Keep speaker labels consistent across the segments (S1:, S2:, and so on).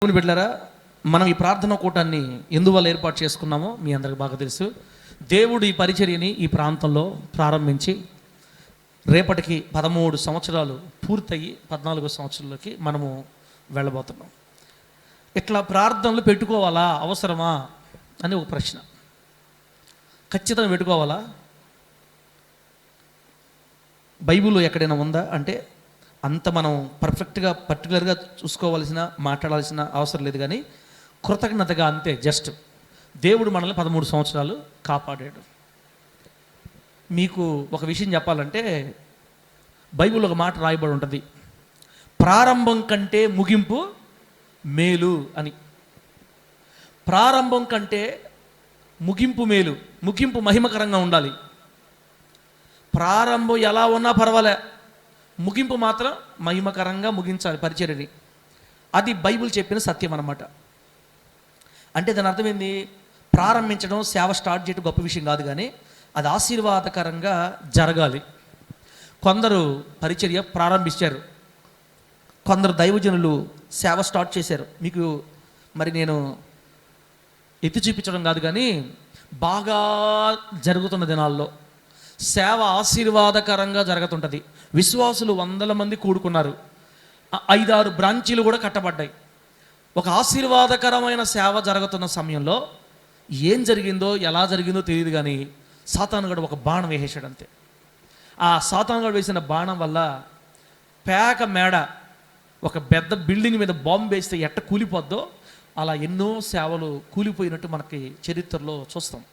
S1: దేవుని బిడ్డలారా, మనం ఈ ప్రార్థన కూటాన్ని ఎందువల్ల ఏర్పాటు చేసుకున్నామో మీ అందరికి బాగా తెలుసు. దేవుడు ఈ పరిచర్యని ఈ ప్రాంతంలో ప్రారంభించి రేపటికి 13 సంవత్సరాలు పూర్తయి 14వ సంవత్సరంలోకి మనము వెళ్ళబోతున్నాం. ఇట్లా ప్రార్థనలు పెట్టుకోవాలా, అవసరమా అని ఒక ప్రశ్న. ఖచ్చితంగా పెట్టుకోవాలా? బైబిల్లో ఎక్కడైనా ఉందా అంటే అంత మనం పర్ఫెక్ట్గా పర్టికులర్గా చూసుకోవాల్సిన మాట్లాడాల్సిన అవసరం లేదు, కానీ కృతజ్ఞతగా అంతే. జస్ట్ దేవుడు మనల్ని 13 సంవత్సరాలు కాపాడాడు. మీకు ఒక విషయం చెప్పాలంటే బైబిల్లో ఒక మాట రాయబడి ఉంటుంది, ప్రారంభం కంటే ముగింపు మేలు అని. ప్రారంభం కంటే ముగింపు మేలు. ముగింపు మహిమకరంగా ఉండాలి. ప్రారంభం ఎలా ఉన్నా పర్వాలే, ముగింపు మాత్రం మహిమకరంగా ముగించాలి పరిచర్యని. అది బైబిల్ చెప్పిన సత్యం అన్నమాట. అంటే దాని అర్థమైంది, ప్రారంభించడం, సేవ స్టార్ట్ చేయడం గొప్ప విషయం కాదు, కానీ అది ఆశీర్వాదకరంగా జరగాలి. కొందరు పరిచర్య ప్రారంభించారు, కొందరు దైవజనులు సేవ స్టార్ట్ చేశారు. మీకు మరి నేను ఎత్తి చూపించడం కాదు, కానీ బాగా జరుగుతున్న దినాల్లో సేవ ఆశీర్వాదకరంగా జరుగుతుంటుంది. విశ్వాసులు 100 మంది కూడుకున్నారు, 5-6 బ్రాంచీలు కూడా కట్టబడ్డాయి. ఒక ఆశీర్వాదకరమైన సేవ జరుగుతున్న సమయంలో ఏం జరిగిందో ఎలా జరిగిందో తెలియదు, కానీ సాతానుగాడు ఒక బాణం వేసేసాడు అంతే. ఆ సాతానుగాడు వేసిన బాణం వల్ల పేక మేడ, ఒక పెద్ద బిల్డింగ్ మీద బాంబు వేస్తే ఎట్ట కూలిపోద్దో అలా ఎన్నో సేవలు కూలిపోయినట్టు మనకి చరిత్రలో చూస్తాం.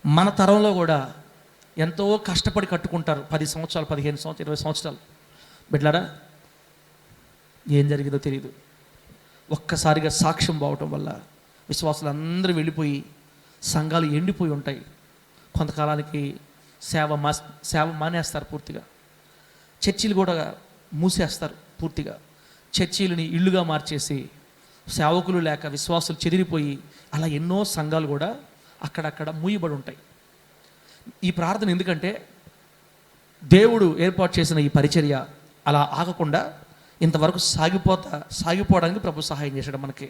S1: మన తరంలో కూడా ఎంతో కష్టపడి కట్టుకుంటారు. 10 సంవత్సరాలు, 15 సంవత్సరాలు, 20 సంవత్సరాలు. బిడ్డలారా, ఏం జరిగిందో తెలియదు. ఒక్కసారిగా సాక్ష్యం పోవటం వల్ల విశ్వాసులు అందరూ వెళ్ళిపోయి సంఘాలు ఎండిపోయి ఉంటాయి. కొంతకాలానికి సేవ మానేస్తారు పూర్తిగా. చర్చిలు కూడా మూసేస్తారు పూర్తిగా. చర్చిలని ఇళ్ళుగా మార్చేసి సేవకులు లేక విశ్వాసులు చెదిరిపోయి అలా ఎన్నో సంఘాలు కూడా అక్కడక్కడ మూయబడి ఉంటాయి. ఈ ప్రార్థన ఎందుకంటే దేవుడు ఏర్పాటు చేసిన ఈ పరిచర్య అలా ఆగకుండా ఇంతవరకు సాగిపోవడానికి ప్రభు సహాయం చేశాడు. మనకి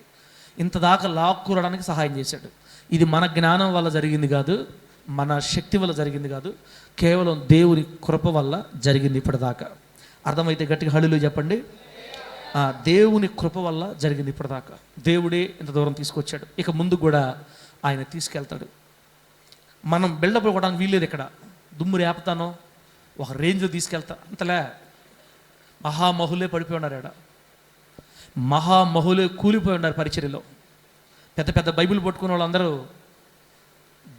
S1: ఇంతదాకా లాక్కురడానికి సహాయం చేశాడు. ఇది మన జ్ఞానం వల్ల జరిగింది కాదు, మన శక్తి వల్ల జరిగింది కాదు, కేవలం దేవుని కృప వల్ల జరిగింది ఇప్పటిదాకా. అర్థమైతే గట్టిగా హల్లెలూయా చెప్పండి. దేవుని కృప వల్ల జరిగింది ఇప్పటిదాకా. దేవుడే ఇంత దూరం తీసుకొచ్చాడు, ఇక ముందు కూడా ఆయన తీసుకెళ్తాడు. మనం బిల్డప్ ఇవ్వడానికి వీల్లేదు. ఇక్కడ దుమ్ము రేపుతానో ఒక రేంజ్లో తీసుకెళ్తా అంతలే. మహామహులే పడిపోయి ఉన్నారు, ఇక్కడ మహామహులే కూలిపోయి ఉన్నారు పరిచర్యలో. పెద్ద పెద్ద బైబిల్ పట్టుకున్న వాళ్ళందరూ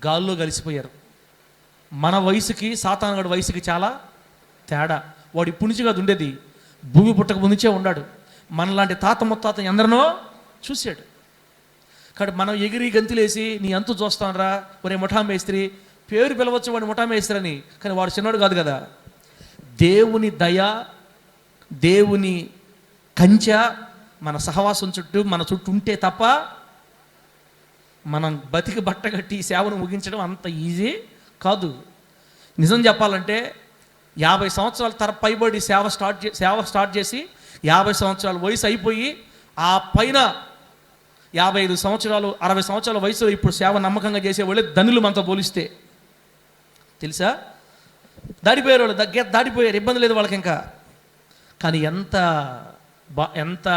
S1: గాల్లో కలిసిపోయారు. మన వయసుకి సాతానుగాడి వయసుకి చాలా తేడా. వాడు ఇప్పటి నుంచి కాదు ఉండేది, భూమి పుట్టక ముందుంచే ఉన్నాడు. మనలాంటి తాత ముత్తాత ఎందరినో చూశాడు. కాబట్టి మనం ఎగిరి గంతులేసి నీ అంతు చూస్తానరా ఒరే ముఠా మేస్త్రి, పేరు పిలవచ్చు వాడిని ముఠా మేస్త్రి అని, కానీ వాడు చిన్నవాడు కాదు కదా. దేవుని దయ, దేవుని కంచె మన సహవాసం చుట్టూ మన చుట్టూ ఉంటే తప్ప మనం బతికి బట్టగట్టి సేవను ముగించడం అంత ఈజీ కాదు. నిజం చెప్పాలంటే 50 సంవత్సరాల పైబడి సేవ స్టార్ట్ చేసి 50 సంవత్సరాల వయసు అయిపోయి ఆ పైన 55 సంవత్సరాలు 60 సంవత్సరాల వయసులో ఇప్పుడు సేవ నమ్మకంగా చేసేవాళ్ళే ధనులు మనతో పోలిస్తే. తెలుసా, దాడిపోయారు వాళ్ళు, దాడిపోయారు, ఇబ్బంది లేదు వాళ్ళకి ఇంకా. కానీ ఎంత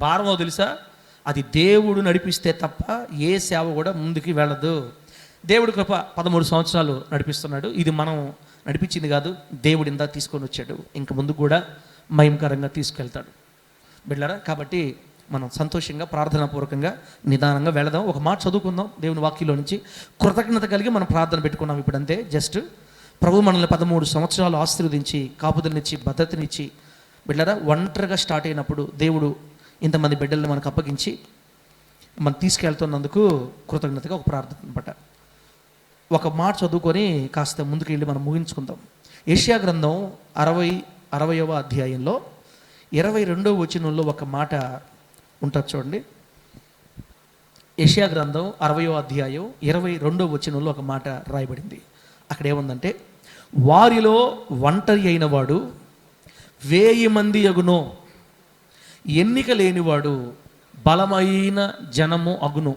S1: భారమో తెలుసా, అది దేవుడు నడిపిస్తే తప్ప ఏ సేవ కూడా ముందుకు వెళ్ళదు. దేవుడి కృప 13 సంవత్సరాలు నడిపిస్తున్నాడు. ఇది మనం నడిపించింది కాదు, దేవుడు ఇందా తీసుకొని వచ్చాడు, ఇంక ముందు కూడా మహిమకరంగా తీసుకెళ్తాడు. బిడ్డలారా, కాబట్టి మనం సంతోషంగా ప్రార్థనాపూర్వకంగా నిదానంగా వెళదాం. ఒక మాట చదువుకుందాం దేవుని వాక్యంలో నుంచి. కృతజ్ఞత కలిగి మనం ప్రార్థన పెట్టుకున్నాం ఇప్పుడంతే. జస్ట్ ప్రభు మనల్ని 13 సంవత్సరాలు ఆశీర్వదించి కాపుదలనిచ్చి భద్రతనిచ్చి, బిడ్డలారా, ఒంటరిగా స్టార్ట్ అయినప్పుడు దేవుడు ఇంతమంది బిడ్డలను మనకు అప్పగించి మనం తీసుకెళ్తున్నందుకు కృతజ్ఞతగా ఒక ప్రార్థన అనమాట. ఒక మాట చదువుకొని కాస్త ముందుకు వెళ్ళి మనం ముగించుకుందాం. యెషయా గ్రంథం 60వ అధ్యాయంలో 22వ వచనంలో ఒక మాట ఉంటుంది చూడండి. యెషయా గ్రంథం 60వ అధ్యాయం 22వ వచనంలో ఒక మాట రాయబడింది. అక్కడ ఏముందంటే, వారిలో ఒంటరి అయిన వాడు 1000 మంది యగునో, ఎన్నిక లేనివాడు బలమైన జనము అగును.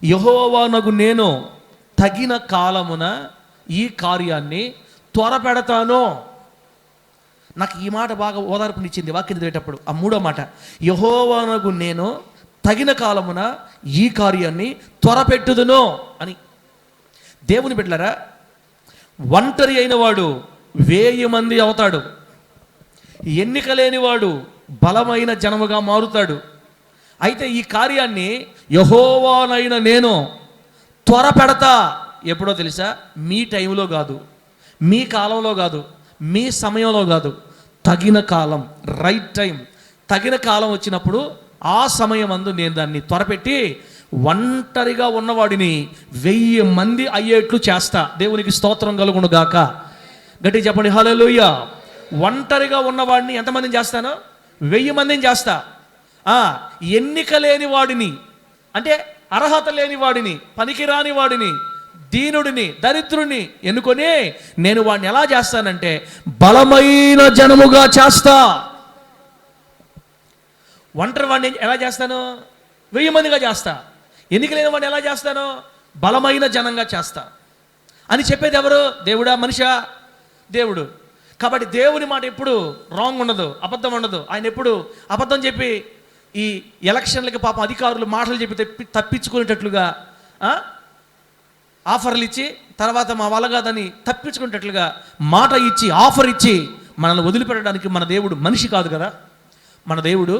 S1: యెహోవానగు నేను తగిన కాలమున ఈ కార్యాన్ని త్వరపెడతాను. నాకు ఈ మాట బాగా ఓదార్పునిచ్చింది వాక్యం చదివేటప్పుడు. ఆ మూడో మాట, యెహోవానగు నేను తగిన కాలమున ఈ కార్యాన్ని త్వరపెట్టుదును అని. దేవుని బిడ్డలారా, ఒంటరి అయిన వాడు 1000 మంది అవుతాడు. ఎన్నిక లేనివాడు బలమైన జనముగా మారుతాడు. అయితే ఈ కార్యాన్ని యెహోవానైన నేను త్వరపెడతా. ఎప్పుడో తెలుసా? మీ టైంలో కాదు, మీ కాలంలో కాదు, మీ సమయంలో కాదు. తగిన కాలం, రైట్ టైం, తగిన కాలం వచ్చినప్పుడు ఆ సమయం అందు నేను దాన్ని త్వరపెట్టి ఒంటరిగా ఉన్నవాడిని 1000 మంది అయ్యేట్లు చేస్తా. దేవునికి స్తోత్రం కలుగును గాక. గట్టి చెప్పండి హల్లెలూయా. ఒంటరిగా ఉన్నవాడిని ఎంతమందిని చేస్తాను? 1000 మందిని చేస్తా. ఎన్నిక లేని వాడిని, అంటే అర్హత లేని వాడిని, పనికిరాని వాడిని, దీనుడిని, దరిద్రుని ఎన్నుకొని నేను వాడిని ఎలా చేస్తానంటే బలమైన జనముగా చేస్తా. ఒంటరి వాడిని ఎలా చేస్తాను? 1000 మందిగా చేస్తా. ఎన్నిక లేని వాడిని ఎలా చేస్తాను? బలమైన జనంగా చేస్తా అని చెప్పేది ఎవరు? దేవుడా, మనిషా? దేవుడు. కాబట్టి దేవుని మాట ఎప్పుడు రాంగ్ ఉండదు, అబద్ధం ఉండదు. ఆయన ఎప్పుడు అబద్ధం చెప్పి ఈ ఎలక్షన్లకి పాపం అధికారులు మాటలు చెప్పి తప్పించుకునేటట్లుగా ఆఫర్లు ఇచ్చి తర్వాత మా వల్ల కాదని తప్పించుకునేటట్లుగా మాట ఇచ్చి ఆఫర్ ఇచ్చి మనల్ని వదిలిపెట్టడానికి మన దేవుడు మనిషి కాదు కదా. మన దేవుడు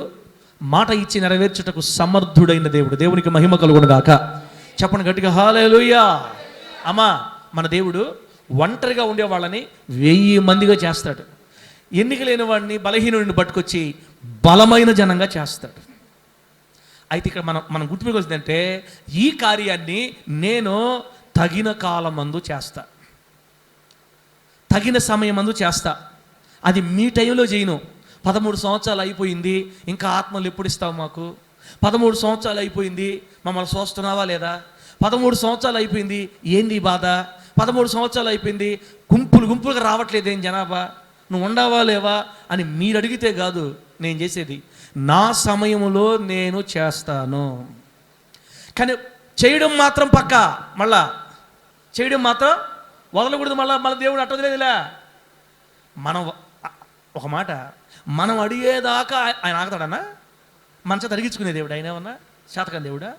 S1: మాట ఇచ్చి నెరవేర్చుటకు సమర్థుడైన దేవుడు. దేవునికి మహిమ కలుగును గాక. చెప్పండి గట్టిగా హల్లెలూయా. అమ్మా, మన దేవుడు ఒంటరిగా ఉండే వాళ్ళని 1000 మందిగా చేస్తాడు. ఎన్నిక లేని వాడిని, బలహీనుడిని పట్టుకొచ్చి బలమైన జనంగా చేస్తాడు. అయితే ఇక్కడ మనం గుర్తుపెట్టుకోవాల్సిందంటే ఈ కార్యాన్ని నేను తగిన కాలమందు చేస్తా, తగిన సమయమందు చేస్తా. అది మీ టైంలో చేయను. 13 సంవత్సరాలు అయిపోయింది, ఇంకా ఆత్మలు ఎప్పుడు ఇస్తావు మాకు? 13 సంవత్సరాలు అయిపోయింది, మమ్మల్ని చూస్తున్నావా లేదా? 13 సంవత్సరాలు అయిపోయింది, ఏంది బాధ? 13 సంవత్సరాలు అయిపోయింది, గుంపులుగా రావట్లేదు ఏం జనాభా, నువ్వు ఉండవా లేవా అని మీరు అడిగితే కాదు నేను చేసేది. నా సమయంలో నేను చేస్తాను. కానీ చేయడం మాత్రం పక్కా, మళ్ళా చేయడం మాత్రం వదలకూడదు. మళ్ళీ దేవుడు అట్టలేదులే. మనం ఒక మాట, మనం అడిగేదాకా ఆయన ఆగుతాడన్నా? మన చేత అడిగించుకునే దేవుడు ఆయన ఏమన్నా శాతకం దేవుడా?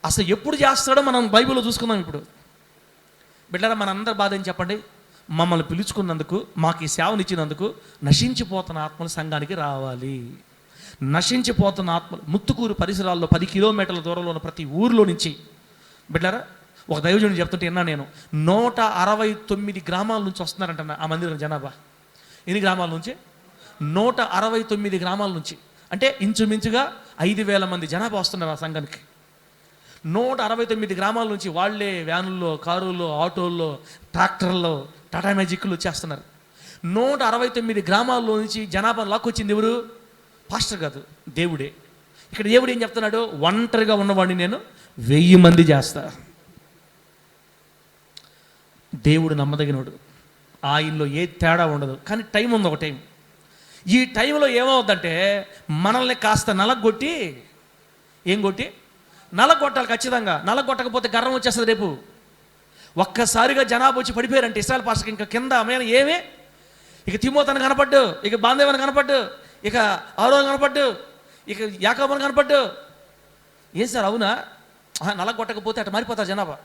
S1: అసలు ఎప్పుడు చేస్తాడో మనం బైబిల్లో చూసుకుందాం. ఇప్పుడు బిడ్డరా, మనందరి బాధ ఏం చెప్పండి? మమ్మల్ని పిలుచుకున్నందుకు, మాకు ఈ సేవనిచ్చినందుకు నశించిపోతున్న ఆత్మలు సంఘానికి రావాలి. నశించిపోతున్న ఆత్మలు ముత్తుకూరు పరిసరాల్లో 10 కిలోమీటర్ల దూరంలో ఉన్న ప్రతి ఊరిలో నుంచి, బిడ్డరా, ఒక దైవజనుడు చెప్తుంటే విన్నా నేను, 169 గ్రామాల నుంచి వస్తున్నారంట ఆ మందిరం జనాభా. ఎన్ని గ్రామాల నుంచి? 169 గ్రామాల నుంచి. అంటే ఇంచుమించుగా 5,000 మంది జనాభా వస్తున్నారు ఆ సంఘానికి. 169 గ్రామాల నుంచి వాళ్ళే వ్యానుల్లో, కారుల్లో, ఆటోల్లో, ట్రాక్టర్లో, టాటా మ్యాజిక్లు వచ్చేస్తున్నారు. 169 గ్రామాల్లో నుంచి జనాభా లాక్కొచ్చింది ఎవరు? పాస్టర్ కాదు, దేవుడే. ఇక్కడ దేవుడు ఏం చెప్తున్నాడు? ఒంటరిగా ఉన్నవాడిని నేను 1000 మంది చేస్తా. దేవుడు నమ్మదగినోడు, ఆయనలో ఏ తేడా ఉండదు. కానీ టైం ఉంది, ఒక టైం. ఈ టైంలో ఏమవుద్దంటే మనల్ని కాస్త నలగొట్టి, ఏం కొట్టి నలగొట్టాలి ఖచ్చితంగా. నలగొట్టకపోతే గర్వం వచ్చేస్తుంది రేపు. ఒక్కసారిగా జనాభా వచ్చి పడిపోయారంటే ఇస్రాయల్ పాస్టర్కి ఇంకా కింద ఏమే, ఇక తిమోతను కనపడ్డు, ఇక బాందేవని కనపడ్డు, ఇక ఆరోన్ కనపడ్డు, ఇక యాకోబుని కనపడ్డు. ఏం సార్ అవునా? నలగొట్టకపోతే అటు మారిపోతారు జనాభా.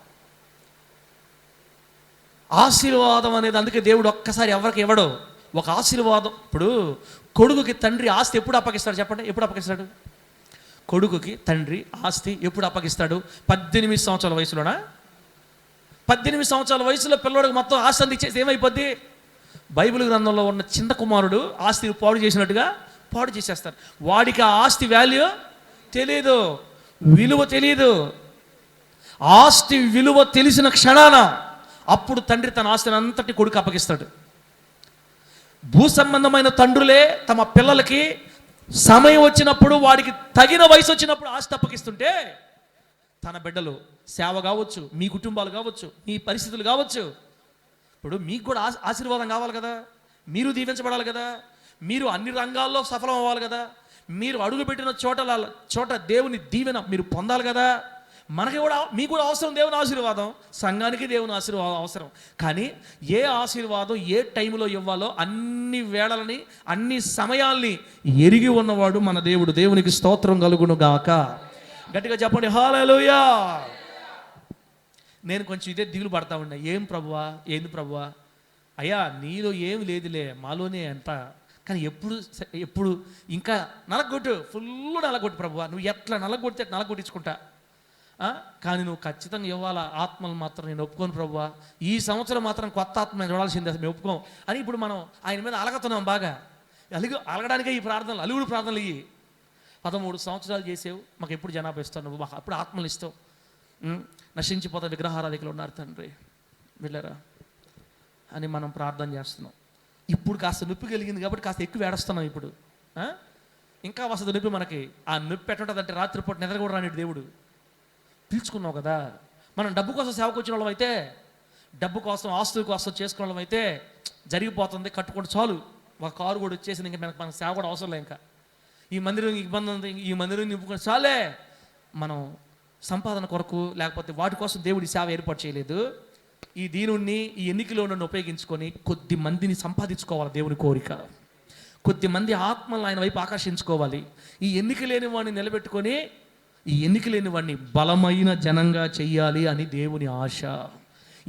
S1: ఆశీర్వాదం అనేది అందుకే దేవుడు ఒక్కసారి ఎవరికి ఇవ్వడు. ఒక ఆశీర్వాదం. ఇప్పుడు కొడుకుకి తండ్రి ఆస్తి ఎప్పుడు అప్పగిస్తాడు చెప్పండి? ఎప్పుడు అప్పగిస్తాడు? కొడుకుకి తండ్రి ఆస్తి ఎప్పుడు అప్పగిస్తాడు? 18 సంవత్సరాల వయసులోనా? 18 సంవత్సరాల వయసులో పిల్లవాడికి మొత్తం ఆస్తి అంత ఇచ్చేసి ఏమైపోద్ది? బైబిల్ గ్రంథంలో ఉన్న చిన్న కుమారుడు ఆస్తిని పాడు చేసినట్టుగా పాడు చేసేస్తారు. వాడికి ఆ ఆస్తి వాల్యూ తెలియదు, విలువ తెలియదు. ఆస్తి విలువ తెలిసిన క్షణాన అప్పుడు తండ్రి తన ఆస్తిని అంతటి కొడుకు అప్పగిస్తాడు. భూ సంబంధమైన తండ్రులే తమ పిల్లలకి సమయం వచ్చినప్పుడు, వాడికి తగిన వయసు వచ్చినప్పుడు ఆస్తి అప్పగిస్తుంటే, తన బిడ్డలు సేవ కావచ్చు, మీ కుటుంబాలు కావచ్చు, మీ పరిస్థితులు కావచ్చు, ఇప్పుడు మీకు కూడా ఆశీర్వాదం కావాలి కదా, మీరు దీవించబడాలి కదా. మీరు అన్ని రంగాల్లో సఫలం అవ్వాలి కదా, మీరు అడుగుపెట్టిన చోట దేవుని దీవెన మీరు పొందాలి కదా. మనకి కూడా మీకు కూడా అవసరం దేవుని ఆశీర్వాదం, సంఘానికి దేవుని ఆశీర్వాదం అవసరం. కానీ ఏ ఆశీర్వాదం ఏ టైంలో ఇవ్వాలో అన్ని వేళలని అన్ని సమయాల్ని ఎరిగి ఉన్నవాడు మన దేవుడు. దేవునికి స్తోత్రం కలుగును గాక. గట్టిగా చెప్పండి హల్లెలూయా. నేను కొంచెం ఇదే దిగులు పడతా ఉన్నా. ఏం ప్రభువా, ఏంది ప్రభువా? అయ్యా నీలో ఏం లేదులే, మాలోనే అంత. కానీ ఎప్పుడు ఇంకా నలగొట్టు, ఫుల్ నలగొట్టు ప్రభువా, నువ్వు ఎట్లా నలగొడితే నలగొట్టించుకుంటా. కానీ నువ్వు ఖచ్చితంగా ఇవ్వాలా. ఆత్మలు మాత్రం నేను ఒప్పుకోను ప్రభువా, ఈ సంవత్సరం మాత్రం కొత్త ఆత్మ చూడాల్సిందే, మేము ఒప్పుకోం అని ఇప్పుడు మనం ఆయన మీద అలగతున్నాం. బాగా అలగడానికే ఈ ప్రార్థనలు, అలుగుడు ప్రార్థనలు ఇవి. 13 సంవత్సరాలు చేసేవు, మాకు ఎప్పుడు జనాభా ఇస్తావు నువ్వు, మాకు అప్పుడు ఆత్మలు ఇస్తావు. నశించిపోతా విగ్రహారాధికులు ఉన్నారు తండ్రి, వెళ్ళారా అని మనం ప్రార్థన చేస్తున్నాం. ఇప్పుడు కాస్త నొప్పి కలిగింది కాబట్టి కాస్త ఎక్కువ ఏడుస్తున్నాం. ఇప్పుడు ఇంకా వస్తుంది నొప్పి మనకి. ఆ నొప్పి ఎట్టుంటుందంటే రాత్రిపూట నిద్ర కూడా రాని దేవుడు. పిలుచుకున్నావు కదా. మనం డబ్బు కోసం సేవకు వచ్చిన వాళ్ళం అయితే, డబ్బు కోసం ఆస్తుల కోసం చేసుకున్న వాళ్ళం అయితే జరిగిపోతుంది, కట్టుకుంటే చాలు. ఒక కారు కూడా వచ్చేసింది, ఇంకా మనకు సేవ కూడా అవసరం లేదు. ఇంకా ఈ మందిరం ఇబ్బంది ఉంది, ఈ మందిరం నింపుకొని చాలే. మనం సంపాదన కొరకు లేకపోతే వాటి కోసం దేవుడి సేవ ఏర్పాటు చేయలేదు. ఈ దీనుణ్ణి ఈ ఎన్నికలో నన్ను ఉపయోగించుకొని కొద్ది మందిని సంపాదించుకోవాలి. దేవుని కోరిక కొద్ది మంది ఆత్మలను ఆయన వైపు ఆకర్షించుకోవాలి. ఈ ఎన్నిక లేని వాడిని నిలబెట్టుకొని ఈ ఎన్నిక లేని వాడిని బలమైన జనంగా చెయ్యాలి అని దేవుని ఆశ.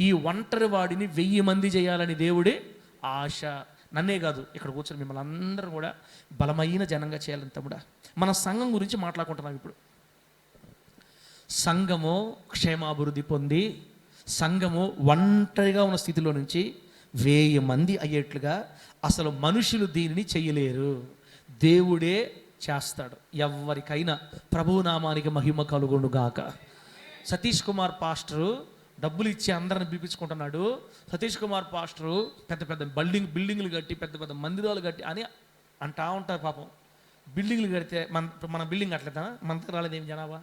S1: ఈ ఒంటరి వాడిని 1000 మంది చేయాలని దేవుడి ఆశ. నన్నే కాదు, ఇక్కడ కూర్చొని మిమ్మల్ని అందరూ కూడా బలమైన జనంగా చేయాలని తమ్ముడా. మన సంఘం గురించి మాట్లాడుకుంటున్నాం ఇప్పుడు. సంఘము క్షేమాభివృద్ధి పొంది, సంఘము ఒంటరిగా ఉన్న స్థితిలో నుంచి 1000 మంది అయ్యేట్లుగా అసలు మనుషులు దీనిని చెయ్యలేరు, దేవుడే చేస్తాడు. ఎవరికైనా ప్రభువు నామానికి మహిమ కలుగును గాక. సతీష్ కుమార్ పాస్టరు డబ్బులు ఇచ్చి అందరిని పిలిపించుకుంటున్నాడు. సతీష్ కుమార్ పాస్టరు పెద్ద పెద్ద బిల్డింగ్లు కట్టి, పెద్ద పెద్ద మందిరాలు కట్టి అని అంటా ఉంటారు. పాపం బిల్డింగ్లు కడితే మన బిల్డింగ్ కట్టలేదా? మన దగ్గర రాలేదేం జనాభా?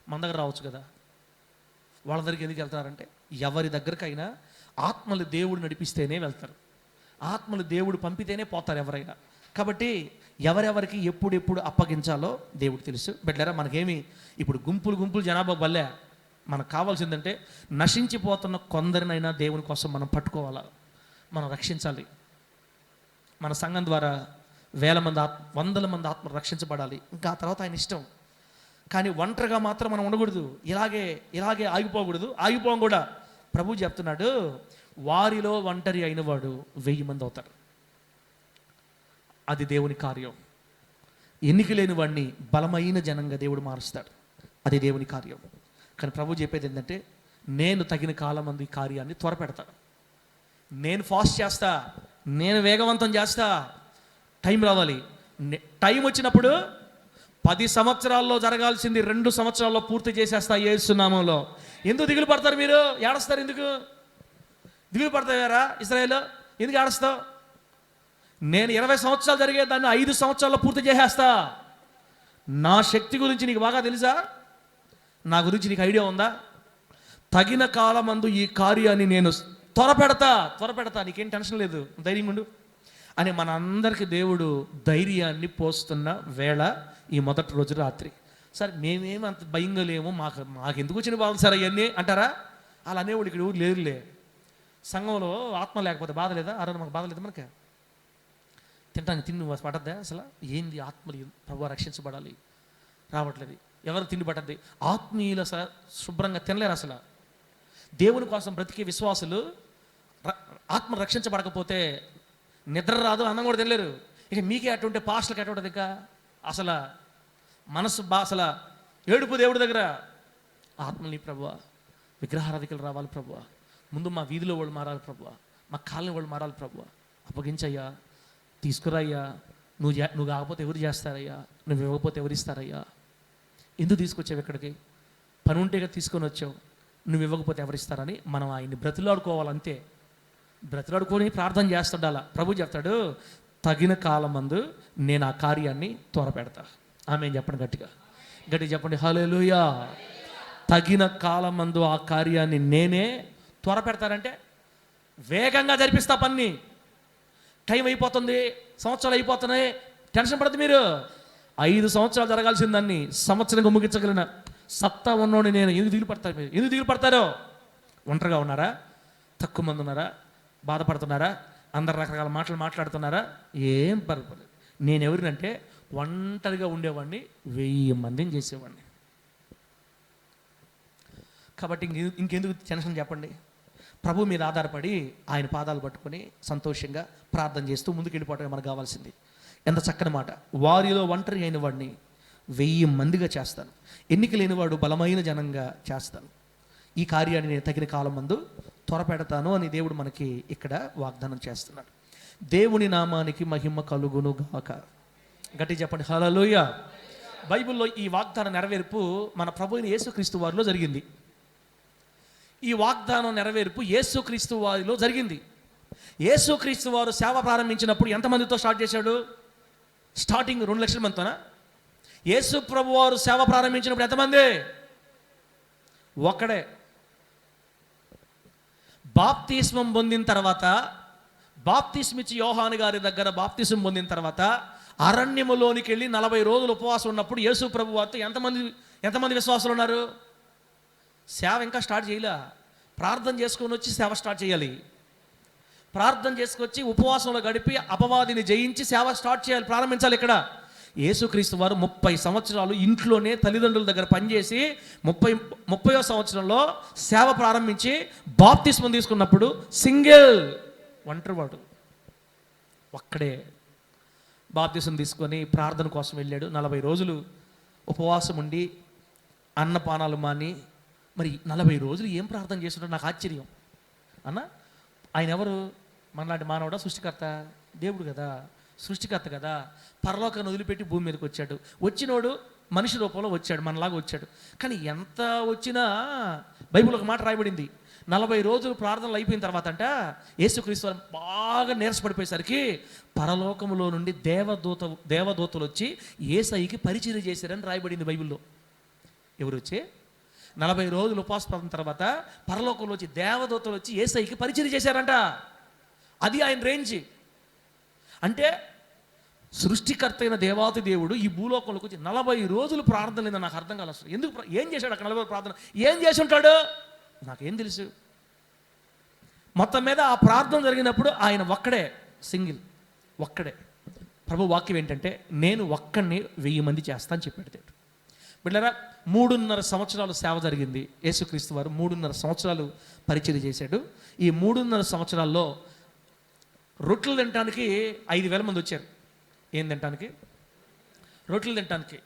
S1: మన దగ్గర రావచ్చు కదా. వాళ్ళ దగ్గరికి ఎందుకు వెళ్తారంటే, ఎవరి దగ్గరకైనా ఆత్మలు దేవుడు నడిపిస్తేనే వెళ్తారు, ఆత్మలు దేవుడు పంపితేనే పోతారు ఎవరైనా. కాబట్టి ఎవరెవరికి ఎప్పుడెప్పుడు అప్పగించాలో దేవుడు తెలుసు. బిడ్డలారా, మనకేమి ఇప్పుడు గుంపులు జనాభా వల్లే. మనకు కావాల్సిందంటే నశించిపోతున్న కొందరినైనా దేవుని కోసం మనం పట్టుకోవాలా, మనం రక్షించాలి. మన సంఘం ద్వారా 1000 మంది 100 మంది ఆత్మలు రక్షించబడాలి. ఇంకా ఆ తర్వాత ఆయన ఇష్టం. కానీ ఒంటరిగా మాత్రం మనం ఉండకూడదు, ఇలాగే ఆగిపోం కూడా. ప్రభు చెప్తున్నాడు, వారిలో ఒంటరి అయినవాడు 1000 మంది అవుతారు. అది దేవుని కార్యం. ఎన్నిక లేని వాడిని బలమైన జనంగా దేవుడు మారుస్తాడు, అది దేవుని కార్యం. కానీ ప్రభు చెప్పేది ఏంటంటే, నేను తగిన కాలం మంది ఈ కార్యాన్ని త్వరపెడతాను, నేను ఫాస్ట్ చేస్తా, నేను వేగవంతం చేస్తా. టైం రావాలి. టైం వచ్చినప్పుడు 10 సంవత్సరాల్లో జరగాల్సింది 2 సంవత్సరాల్లో పూర్తి చేసేస్తా యేసు నామములో. ఎందుకు దిగులు పడతారు మీరు? ఏడుస్తారు ఎందుకు? దిగులు పడతాయారా ఇశ్రాయేలు? ఎందుకు ఏడుస్తావు? నేను 20 సంవత్సరాలు జరిగే దాన్ని 5 సంవత్సరాల్లో పూర్తి చేసేస్తా. నా శక్తి గురించి నీకు బాగా తెలుసా? నా గురించి నీకు ఐడియా ఉందా? తగిన కాలమందు ఈ కార్యాన్ని నేను త్వరపెడతా, నీకేం టెన్షన్ లేదు, ధైర్యంగా ఉండు అని మన అందరికీ దేవుడు ధైర్యాన్ని పోస్తున్న వేళ ఈ మొదటి రోజు రాత్రి. సార్ మేమేమి అంత భయంగా లేము, మాకెందుకు వచ్చిన బాధలు సార్ అవన్నీ అంటారా? అలా అనేవాడు ఇక్కడ ఊరు లేరులే. సంఘంలో ఆత్మ లేకపోతే బాధ లేదా? మాకు బాధ లేదా? మనకి తింటానికి తిండి పట్టద్దా? అసలు ఏంది ఆత్మలు ప్రభు రక్షించబడాలి, రావట్లేదు. ఎవరు తిండి పట్టద్ది? ఆత్మీయులు అసలు శుభ్రంగా తినలేరు. అసలు దేవుని కోసం బ్రతికే విశ్వాసులు ఆత్మ రక్షించబడకపోతే నిద్ర రాదు, అన్నం కూడా తినలేరు. ఇక మీకే అటుంటే పాస్టర్కి అటు ఉంటుంది. ఇంకా అసలు మనసు అసలు ఏడుపు దేవుడి దగ్గర. ఆత్మని ప్రభువా, విగ్రహారాధికలు రావాలి ప్రభువా, ముందు మా వీధిలో వాళ్ళు మారాలి ప్రభువా, మా కాలనీ వాళ్ళు మారాలి ప్రభువా, అప్పగించయ్యా, తీసుకురాయ్యా. నువ్వు కాకపోతే ఎవరు చేస్తారయ్యా? నువ్వు ఇవ్వకపోతే ఎవరు ఇస్తారయ్యా? ఎందుకు తీసుకొచ్చావు ఇక్కడికి? పని ఉంటేగా తీసుకొని వచ్చావు, నువ్వు ఇవ్వకపోతే ఎవరిస్తారని మనం ఆయన్ని బ్రతిలాడుకోవాలంతే. బ్రతిలాడుకొని ప్రార్థన చేస్తాడు. అలా ప్రభు చెప్తాడు, తగిన కాలమందు నేను ఆ కార్యాన్ని త్వరపెడతా. ఆమేన్ చెప్పండి, గట్టిగా చెప్పండి హల్లెలూయా. తగిన కాలమందు ఆ కార్యాన్ని నేనే త్వరపెడతానంటే వేగంగా జరిపిస్తా పని. టైం అయిపోతుంది, సంవత్సరాలు అయిపోతున్నాయి, టెన్షన్ పడద్దు మీరు. 5 సంవత్సరాలు జరగాల్సిన దాన్ని సంవత్సరంగా ముగించగలిగిన సత్తా ఉన్నోడిని నేను. ఎందుకు దిగులు పడతారు మీరు? ఎందుకు దిగులు పడతారో? ఒంటరిగా ఉన్నారా? తక్కువ మంది ఉన్నారా? బాధపడుతున్నారా? అందరు రకరకాల మాటలు మాట్లాడుతున్నారా? ఏం పర్వాలేదు. నేను ఎవరినంటే ఒంటరిగా ఉండేవాడిని, 1000 మందిని చేసేవాడిని. కాబట్టి ఇంకెందుకు టెన్షన్ చెప్పండి? ప్రభు మీద ఆధారపడి ఆయన పాదాలు పట్టుకొని సంతోషంగా ప్రార్థన చేస్తూ ముందుకు వెళ్ళిపోవటమే మనకు కావాల్సింది. ఎంత చక్కని మాట. వారిలో ఒంటరి అయిన వాడిని 1000 మందిగా చేస్తాను, ఎన్నిక లేనివాడు బలమైన జనంగా చేస్తాను, ఈ కార్యాన్ని నేను తగిన కాలం మందు త్వరపెడతాను అని దేవుడు మనకి ఇక్కడ వాగ్దానం చేస్తున్నాడు. దేవుని నామానికి మహిమ కలుగును గాక. గట్టి చెప్పండి హల్లెలూయా. బైబిల్లో ఈ వాగ్దానం నెరవేర్పు మన ప్రభు అయిన యేసుక్రీస్తు వారిలో జరిగింది. ఈ వాగ్దానం నెరవేర్పు యేసుక్రీస్తు వారిలో జరిగింది. యేసుక్రీస్తు వారు సేవ ప్రారంభించినప్పుడు ఎంతమందితో స్టార్ట్ చేశాడు? స్టార్టింగ్ 2 లక్షల మందితోనా? యేసు ప్రభు వారు సేవ ప్రారంభించినప్పుడు ఎంతమంది? ఒక్కడే. బాప్తిస్మం పొందిన తర్వాత, బాప్తిస్మిచ్చి యోహాను గారి దగ్గర బాప్తిస్మం పొందిన తర్వాత అరణ్యములోనికి వెళ్ళి 40 రోజులు ఉపవాసం ఉన్నప్పుడు యేసు ప్రభు వారితో ఎంతమంది విశ్వాసులు ఉన్నారు? సేవ ఇంకా స్టార్ట్ చేయలే. ప్రార్థన చేసుకొని వచ్చి సేవ స్టార్ట్ చేయాలి. ప్రార్థన చేసుకొచ్చి ఉపవాసంలో గడిపి అపవాదిని జయించి సేవ స్టార్ట్ చేయాలి, ప్రారంభించాలి. ఇక్కడ యేసుక్రీస్తు వారు 30 సంవత్సరాలు ఇంట్లోనే తల్లిదండ్రుల దగ్గర పనిచేసి 30వ సంవత్సరంలో సేవ ప్రారంభించి బాప్తిస్మం తీసుకున్నప్పుడు ఒంటరివాడు ఒక్కడే బాప్తిస్మం తీసుకొని ప్రార్థన కోసం వెళ్ళాడు. 40 రోజులు ఉపవాసం ఉండి అన్నపానాలు మాని, మరి 40 రోజులు ఏం ప్రార్థన చేస్తున్నాడు? నాకు ఆశ్చర్యం అన్న. ఆయన ఎవరు? మనలాంటి మానవుడా? సృష్టికర్త, దేవుడు కదా, సృష్టికర్త కదా. పరలోకాన్ని వదిలిపెట్టి భూమి మీదకి వచ్చాడు. వచ్చినోడు మనిషి రూపంలో వచ్చాడు, మనలాగా వచ్చాడు. కానీ ఎంత వచ్చినా బైబిల్ ఒక మాట రాయబడింది, 40 రోజులు ప్రార్థనలు అయిపోయిన తర్వాత అంట యేసుక్రీస్తు వారు బాగా నీరసపడిపోయేసరికి పరలోకములో నుండి దేవదూతలు వచ్చి యేసయ్యకి పరిచర్య చేశారని రాయబడింది బైబిల్లో. ఎవరు వచ్చి 40 రోజులు ఉపవాస ప్రార్థన తర్వాత పరలోకంలో వచ్చి దేవదూతలు వచ్చి యేసయ్యకి పరిచర్య చేశారంట. అది ఆయన రేంజ్. అంటే సృష్టికర్త అయిన దేవాతి దేవుడు ఈ భూలోకంలోకి వచ్చి 40 రోజులు ప్రార్థన లేదా? నాకు అర్థం కాలేదు అసలు. ఎందుకు ఏం చేశాడు అక్కడ? 40 ప్రార్థన ఏం చేసి ఉంటాడు? నాకేం తెలుసు. మొత్తం మీద ఆ ప్రార్థన జరిగినప్పుడు ఆయన ఒక్కడే, ఒక్కడే. ప్రభు వాక్యం ఏంటంటే, నేను ఒక్కడిని 1000 మంది చేస్తాను చెప్పాడు దేవుడు. బిడ్డలారా, 3.5 సంవత్సరాలు సేవ జరిగింది. యేసుక్రీస్తు వారు 3.5 సంవత్సరాలు పరిచర్య చేశాడు. ఈ 3.5 సంవత్సరాల్లో రొట్టెలు తినడానికి 5,000 మంది వచ్చారు. ఏం తినడానికి? రొట్టెలు తినడానికి.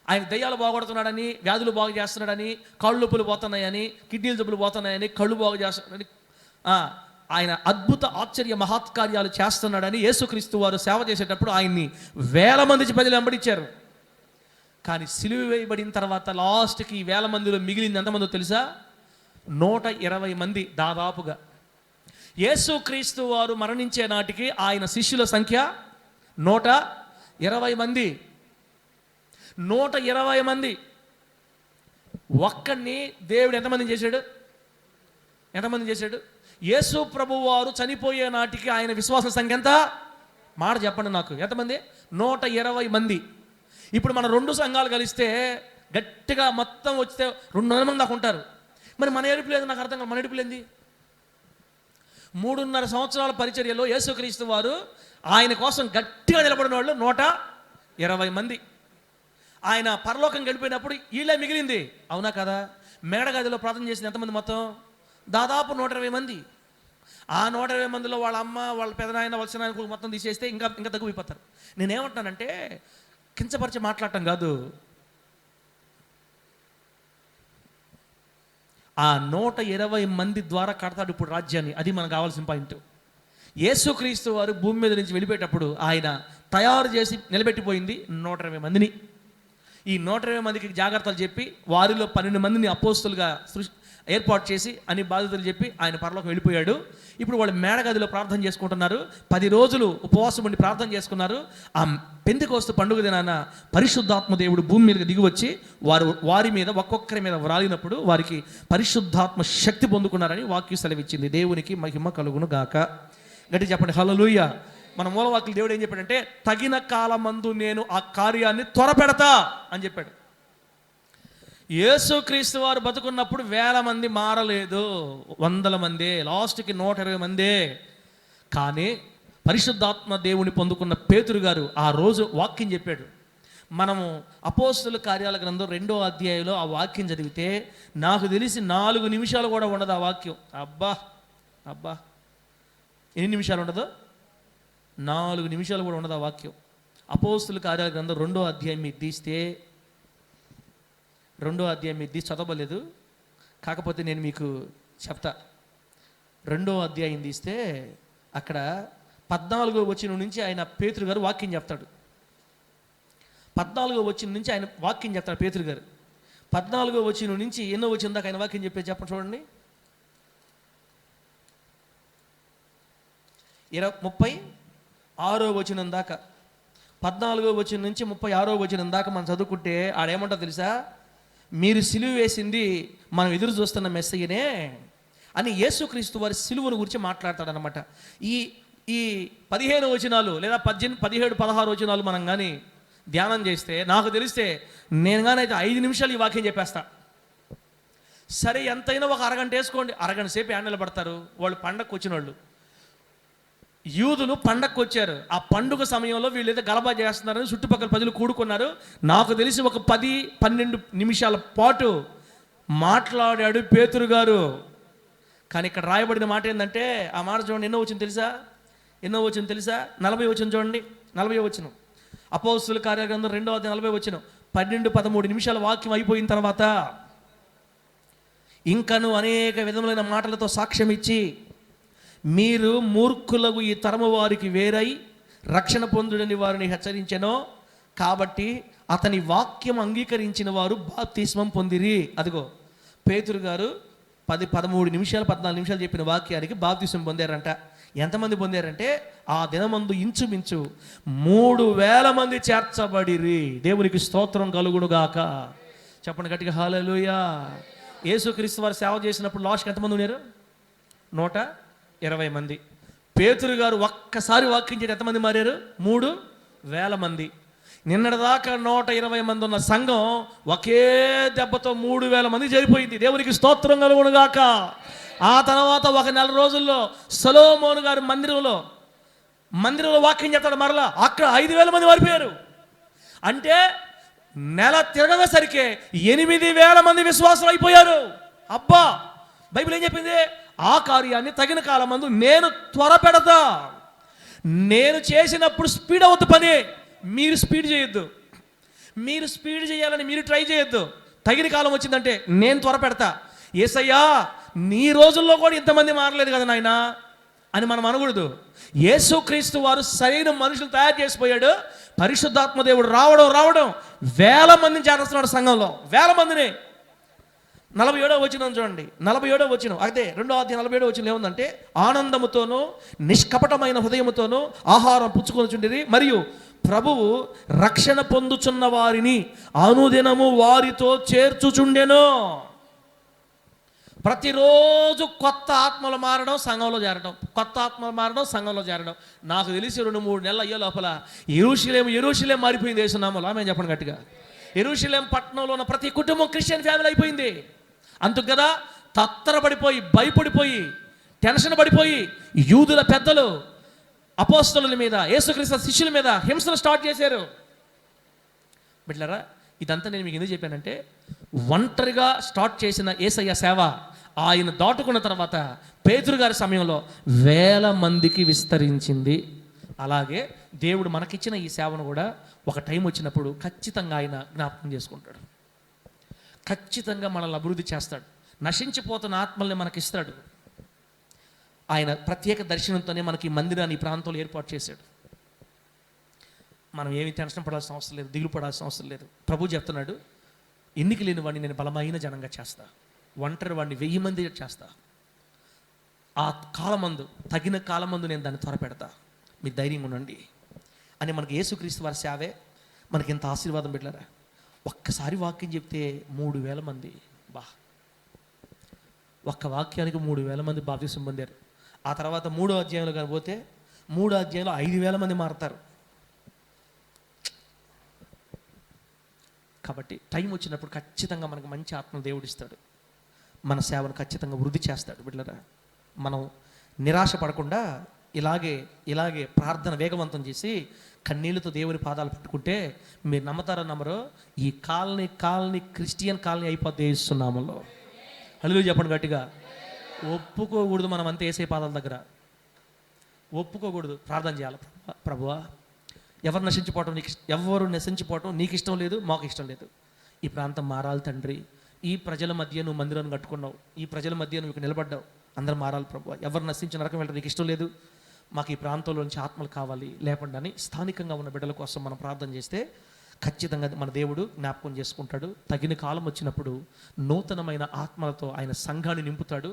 S1: ఆయన దయ్యాలు బాగుపడుతున్నాడని, వ్యాధులు బాగు చేస్తున్నాడని, కాళ్ళు నొప్పులు పోతున్నాయని, కిడ్నీలు జబ్బులు పోతున్నాయని, కళ్ళు బాగు చేస్తున్నాడని, ఆయన అద్భుత ఆశ్చర్య మహత్కార్యాలు చేస్తున్నాడని యేసుక్రీస్తు వారు సేవ చేసేటప్పుడు ఆయన్ని 1000 మంది ప్రజలు వెంబడించారు. కానీ సిలువ వేయబడిన తర్వాత లాస్ట్కి 1000 మందిలో మిగిలింది ఎంతమందో తెలుసా? 120 మంది దాదాపుగా. యేసుక్రీస్తు వారు మరణించే నాటికి ఆయన శిష్యుల సంఖ్య 120 మంది. 120 మంది. ఒక్కడిని దేవుడు ఎంతమంది చేశాడు? యేసు ప్రభు వారు చనిపోయే నాటికి ఆయన విశ్వాస సంఖ్య ఎంత? మాట చెప్పండి నాకు, ఎంతమంది? 120 మంది. ఇప్పుడు మన 2 సంఘాలు కలిస్తే గట్టిగా మొత్తం వచ్చితే 200 మంది దాకా ఉంటారు. మరి మన ఏడుపు లేదు, నాకు అర్థం కాదు. మన ఏడుపు లేంది? 3.5 సంవత్సరాల పరిచర్యలో యేసుక్రీస్తు వారు ఆయన కోసం గట్టిగా నిలబడిన వాళ్ళు 120 మంది. ఆయన పరలోకం గడిపోయినప్పుడు వీళ్ళే మిగిలింది. అవునా కదా? మేడగదిలో ప్రార్థన చేసిన ఎంతమంది? మొత్తం దాదాపు 120 మంది. ఆ 120 మందిలో వాళ్ళ అమ్మ, వాళ్ళ పెదనాయన, వాళ్ళ చిన్నాయన మొత్తం తీసేస్తే ఇంకా తగ్గిపోతారు. నేనేమంటానంటే, కించపరిచి మాట్లాడటం కాదు, ఆ 120 మంది ద్వారా కడతాడు ఇప్పుడు రాజ్యాన్ని. అది మనకు కావాల్సిన పాయింట్. యేసుక్రీస్తు వారు భూమి మీద నుంచి వెళ్ళిపోయేటప్పుడు ఆయన తయారు చేసి నిలబెట్టిపోయింది 120 మందిని. ఈ 120 మందికి జాగ్రత్తలు చెప్పి వారిలో 12 మందిని అపోస్తులుగా ఏర్పాటు చేసి అన్ని బాధ్యతలు చెప్పి ఆయన పరలోకం వెళ్ళిపోయాడు. ఇప్పుడు వాళ్ళు మేడగదిలో ప్రార్థన చేసుకుంటున్నారు. 10 రోజులు ఉపవాసం ఉండి ప్రార్థన చేసుకున్నారు. ఆ పెంతెకోస్తు పండుగ దినాన పరిశుద్ధాత్మ దేవుడు భూమి మీదకి దిగి వచ్చి వారి మీద ఒక్కొక్కరి మీద వ్రాలినప్పుడు వారికి పరిశుద్ధాత్మ శక్తి పొందుకున్నారని వాక్యం సెలవిచ్చింది. దేవునికి మహిమ కలుగును గాక. గట్టి చెప్పండి హల్లెలూయా. మన మూలవాక్యులు దేవుడు ఏం చెప్పాడంటే తగిన కాలమందు నేను ఆ కార్యాన్ని త్వరపెడతా అని చెప్పాడు. యేసుక్రీస్తు వారు బతుకున్నప్పుడు 1000 మంది మారలేదు, 100 మందే, లాస్ట్కి 120 మందే. కానీ పరిశుద్ధాత్మ దేవుని పొందుకున్న పేతురు గారు ఆ రోజు వాక్యం చెప్పాడు. మనము అపోస్తుల కార్యాల గ్రంథం 2వ అధ్యాయంలో ఆ వాక్యం చదివితే నాకు తెలిసి 4 నిమిషాలు కూడా ఉండదు ఆ వాక్యం. అబ్బా ఎన్ని నిమిషాలు ఉండదు? 4 నిమిషాలు కూడా ఉండదు ఆ వాక్యం. అపోస్తుల కార్యాల గ్రంథం 2వ అధ్యాయం మీరు తీస్తే, 2వ అధ్యాయం మీరు తీసి చదవలేదు, కాకపోతే నేను మీకు చెప్తా. 2వ అధ్యాయం తీస్తే అక్కడ 14వ వచనం నుంచి ఆయన పేతురు గారు వాక్యం చెప్తాడు. 14వ వచనం నుంచి ఆయన వాక్యం చెప్తాడు పేతురు గారు. 14వ వచనం నుంచి ఎన్నో వచనం దాకా ఆయన వాక్యం చెప్పండి చూడండి. 36వ వచనం దాకా, 14వ వచనం నుంచి 36వ వచనం దాకా మనం చదువుకుంటే ఆడేమంటో తెలుసా? మీరు సిలువ వేసింది మనం ఎదురు చూస్తున్న మెస్సయ్యనే అని యేసుక్రీస్తు వారి సిలువను గురించి మాట్లాడతాడు అనమాట. ఈ 15 వచనాలు లేదా 17, 16 వచనాలు మనం కానీ ధ్యానం చేస్తే నాకు తెలిస్తే నేను కానీ అయితే 5 నిమిషాలు ఈ వాక్యం చెప్పేస్తా. సరే ఎంతైనా ఒక అరగంట వేసుకోండి, అరగంట సేపు ఏడ నిలబడతారు వాళ్ళు? పండగకు వచ్చిన వాళ్ళు, యూదులు పండగకు వచ్చారు. ఆ పండుగ సమయంలో వీళ్ళు ఏదో గలబా చేస్తున్నారని చుట్టుపక్కల ప్రజలు కూడుకున్నారు. నాకు తెలిసి ఒక 10-12 నిమిషాల పాటు మాట్లాడాడు పేతురు గారు. కానీ ఇక్కడ రాయబడిన మాట ఏంటంటే, ఆ మాట చూడండి, ఎన్నో వచ్చింది తెలుసా? 40 వచనం చూడండి. 40 వచనం అపోస్తుల కార్యాల గ్రంథం 2వ అధ్యాయం 40 వచనం. 12-13 నిమిషాల వాక్యం అయిపోయిన తర్వాత ఇంకను అనేక విధములైన మాటలతో సాక్ష్యం ఇచ్చి, మీరు మూర్ఖులకు ఈ తరము వారికి వేరై రక్షణ పొందుడని వారిని హెచ్చరించెనో, కాబట్టి అతని వాక్యం అంగీకరించిన వారు బాప్తిస్మం పొందిరి. అదిగో పేతురు గారు 13 నిమిషాలు 14 నిమిషాలు చెప్పిన వాక్యానికి బాప్తిస్మం పొందారంట. ఎంతమంది పొందారంటే ఆ దినమందు ఇంచుమించు 3000 మంది చేర్చబడిరి. దేవునికి స్తోత్రం కలుగునుగాక. చెప్పండి గట్టిగా హల్లెలూయా. యేసుక్రీస్తు వారు సేవ చేసినప్పుడు లాస్ట్కి ఎంతమంది ఉన్నారు? 120 మంది. పేతురు గారు ఒక్కసారి వాక్యం చేసి ఎంతమంది మారారు? 3000 మంది. నిన్నటిదాకా 120 మంది ఉన్న సంఘం ఒకే దెబ్బతో 3000 మంది చేరిపోయింది. దేవునికి స్తోత్రం కలుగునుగాక. ఆ తర్వాత ఒక 4 రోజుల్లో సొలొమోను గారి మందిరంలో వాక్యం చెప్తాడు మరలా, అక్కడ 5000 మంది మారిపోయారు. అంటే నెల తిరగసరికే 8000 మంది విశ్వాసులు అయిపోయారు. అబ్బా, బైబిల్ ఏం చెప్పింది? ఆ కార్యాన్ని తగిన కాలమందు నేను త్వరపెడతా. నేను చేసినప్పుడు స్పీడ్ అవుతుంది పని, మీరు స్పీడ్ చేయొద్దు. మీరు స్పీడ్ చేయాలని మీరు ట్రై చేయొద్దు. తగిన కాలం వచ్చిందంటే నేను త్వరపెడతా. యేసయ్యా, నీ రోజుల్లో కూడా ఇంతమంది మారలేదు కదా నాయనా అని మనం అనకూడదు. యేసుక్రీస్తు వారు సరైన మనుషులు తయారు చేసిపోయాడు. పరిశుద్ధాత్మ దేవుడు రావడం 1000 మందిని చేరుస్తున్నాడు సంఘంలో, 1000 మందిని. 47వ వచనం చూడండి. 47వ వచనం అదే 2వ అధ్యాయం 47వ వచనం ఏముందంటే, ఆనందముతోనూ నిష్కపటమైన హృదయముతోనూ ఆహారం పుచ్చుకొనుచుండిరి, మరియు ప్రభువు రక్షణ పొందుచున్న వారిని అనుదినము వారితో చేర్చుచుండెను. ప్రతిరోజు కొత్త ఆత్మలు మారడం, సంఘంలో చేరడం. నాకు తెలిసి 2-3 నెలలు అయ్యే లోపల యెరూషలేం మారిపోయింది. యేసునామములో ఆమేన్ చెప్పండి గట్టిగా. యెరూషలేం పట్టణంలో ఉన్న ప్రతి కుటుంబం క్రిస్టియన్ ఫ్యామిలీ అయిపోయింది. అందుకు కదా తత్తరపడిపోయి, భయపడిపోయి, టెన్షన్ పడిపోయి యూదుల పెద్దలు అపోస్తలుల మీద, యేసుక్రీస్తు శిష్యుల మీద హింసలు స్టార్ట్ చేశారు. బిడ్డలారా, ఇదంతా నేను మీకు ఎందుకు చెప్పానంటే, ఒంటరిగా స్టార్ట్ చేసిన యేసయ్య సేవ ఆయన దాటుకున్న తర్వాత పేతురు గారి సమయంలో 1000 మందికి విస్తరించింది. అలాగే దేవుడు మనకిచ్చిన ఈ సేవను కూడా ఒక టైం వచ్చినప్పుడు ఖచ్చితంగా ఆయన జ్ఞాపకం చేసుకుంటాడు. ఖచ్చితంగా మనల్ని అభివృద్ధి చేస్తాడు. నశించిపోతున్న ఆత్మల్ని మనకిస్తాడు. ఆయన ప్రత్యేక దర్శనంతోనే మనకి మందిరాన్ని ఈ ప్రాంతంలో ఏర్పాటు చేశాడు. మనం ఏమీ టెన్షన్ పడాల్సిన అవసరం లేదు, దిగులు పడాల్సిన అవసరం లేదు. ప్రభు చెప్తున్నాడు, ఎన్నిక లేని వాడిని నేను బలమైన జనంగా చేస్తా, ఒంటరి వాడిని 1000 మంది చేస్తా. ఆ కాలమందు, తగిన కాలమందు నేను దాన్ని త్వరపెడతా, మీ ధైర్యం ఉండండి అని మనకి యేసుక్రీస్తు వారి సేవే మనకి ఎంత ఆశీర్వాదం పెట్టారా. ఒక్కసారి వాక్యం చెప్తే 3000 మంది, ఒక్క వాక్యానికి 3000 మంది బాప్తిసం పొందారు. ఆ తర్వాత 3వ అధ్యాయంలో కానీ పోతే 3 అధ్యాయంలో 5,000 మంది మారతారు. కాబట్టి టైం వచ్చినప్పుడు ఖచ్చితంగా మనకు మంచి ఆత్మను దేవుడిస్తాడు. మన సేవను ఖచ్చితంగా వృద్ధి చేస్తాడు. బిడ్డలారా, మనం నిరాశ పడకుండా ఇలాగే ప్రార్థన వేగవంతం చేసి కన్నీళ్లతో దేవుని పాదాలు పట్టుకుంటే మీరు నమ్మతారో నమ్మరో, ఈ కాలనీ క్రిస్టియన్ కాలనీ అయిపోద్ది ఏస్తున్నాములో. హల్లెలూయా చెప్పండి గట్టిగా. ఒప్పుకోకూడదు మనం అంతే ఏసే పాదాల దగ్గర, ఒప్పుకోకూడదు. ప్రార్థన చేయాలి, ప్రభువా ఎవరు నశించిపోవటం నీకు ఇష్టం లేదు, మాకు ఇష్టం లేదు. ఈ ప్రాంతం మారాలి తండ్రి. ఈ ప్రజల మధ్య నువ్వు మందిరాన్ని కట్టుకున్నావు, ఈ ప్రజల మధ్య నువ్వు నిలబడ్డావు. అందరూ మారాలి ప్రభువా. ఎవరు నశించిన నరకం వెళ్ళడం నీకు ఇష్టం లేదు, మాకు ఈ ప్రాంతంలో నుంచి ఆత్మలు కావాలి లేపండి అని స్థానికంగా ఉన్న బిడ్డల కోసం మనం ప్రార్థన చేస్తే ఖచ్చితంగా మన దేవుడు జ్ఞాపకం చేసుకుంటాడు. తగిన కాలం వచ్చినప్పుడు నూతనమైన ఆత్మలతో ఆయన సంఘాన్ని నింపుతాడు.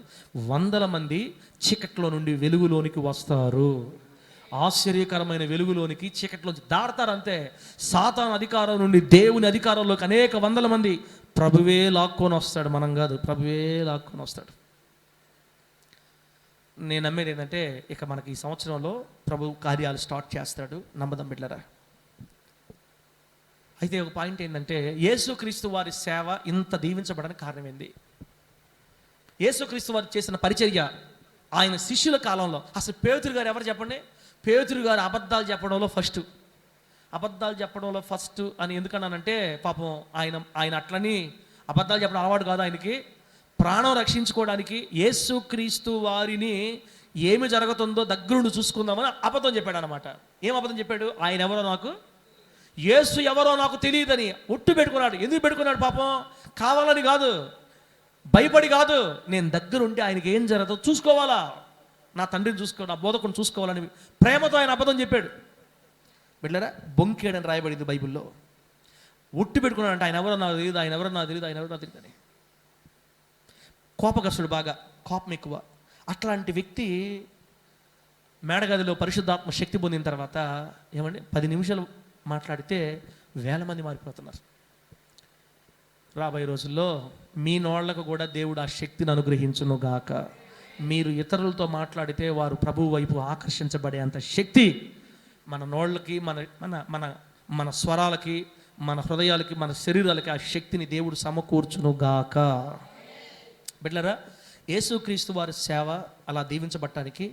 S1: 100 మంది చీకట్లో నుండి వెలుగులోనికి వస్తారు. ఆశ్చర్యకరమైన వెలుగులోనికి చీకట్లోంచి దాడతారంతే. సాతాను అధికారం నుండి దేవుని అధికారంలోకి అనేక 100 మంది ప్రభువే లాక్కొని వస్తాడు, మనం కాదు, ప్రభువే లాక్కొని వస్తాడు. నేను నమ్మేది ఏంటంటే ఇక మనకి ఈ సంవత్సరంలో ప్రభు కార్యాలు స్టార్ట్ చేస్తాడు. నమ్మదం బిడ్డలారా. అయితే ఒక పాయింట్ ఏంటంటే యేసుక్రీస్తు వారి సేవ ఇంత దీవించబడడానికి కారణం ఏంది? యేసుక్రీస్తు వారు చేసిన పరిచర్య ఆయన శిష్యుల కాలంలో అసలు పేతురు గారు ఎవరు చెప్పండి? పేతురు గారు అబద్ధాలు చెప్పడంలో ఫస్ట్ అని ఎందుకన్నానంటే పాపం ఆయన అట్లని అబద్ధాలు చెప్పడం అలవాటు కాదు ఆయనకి. ప్రాణం రక్షించుకోవడానికి యేసుక్రీస్తు వారిని ఏమి జరుగుతుందో దగ్గరుండి చూసుకుందామని అబద్ధం చెప్పాడు అనమాట. ఏం అబద్ధం చెప్పాడు? యేసు ఎవరో నాకు తెలియదని ఒట్టు పెట్టుకున్నాడు. ఎందుకు పెట్టుకున్నాడు? పాపం కావాలని కాదు, భయపడి కాదు, నేను దగ్గరుండి ఆయనకి ఏం జరుగుతుందో చూసుకోవాలా, నా తండ్రిని చూసుకోవాలి, నా బోధకుని చూసుకోవాలని ప్రేమతో ఆయన అబద్ధం చెప్పాడు. బిడ్డలారా, బొంకేడని రాయబడింది బైబిల్లో. ఒట్టు పెట్టుకున్నాడంటే ఆయన ఎవరో నాకు తెలియదు అని. కోపగ్రస్తుడు, బాగా కోపం ఎక్కువ. అట్లాంటి వ్యక్తి మేడగదిలో పరిశుద్ధాత్మ శక్తి పొందిన తర్వాత 10 నిమిషాలు మాట్లాడితే 1000 మంది మారిపోతున్నారు. రాబోయే రోజుల్లో మీ నోళ్లకు కూడా దేవుడు ఆ శక్తిని అనుగ్రహించును గాక. మీరు ఇతరులతో మాట్లాడితే వారు ప్రభువు వైపు ఆకర్షించబడే అంత శక్తి మన నోళ్ళకి, మన స్వరాలకి, మన హృదయాలకి, మన శరీరాలకి ఆ శక్తిని దేవుడు సమకూర్చును గాక. బిడ్డలారా, యేసుక్రీస్తు వారి సేవ అలా దీవించబడటానికి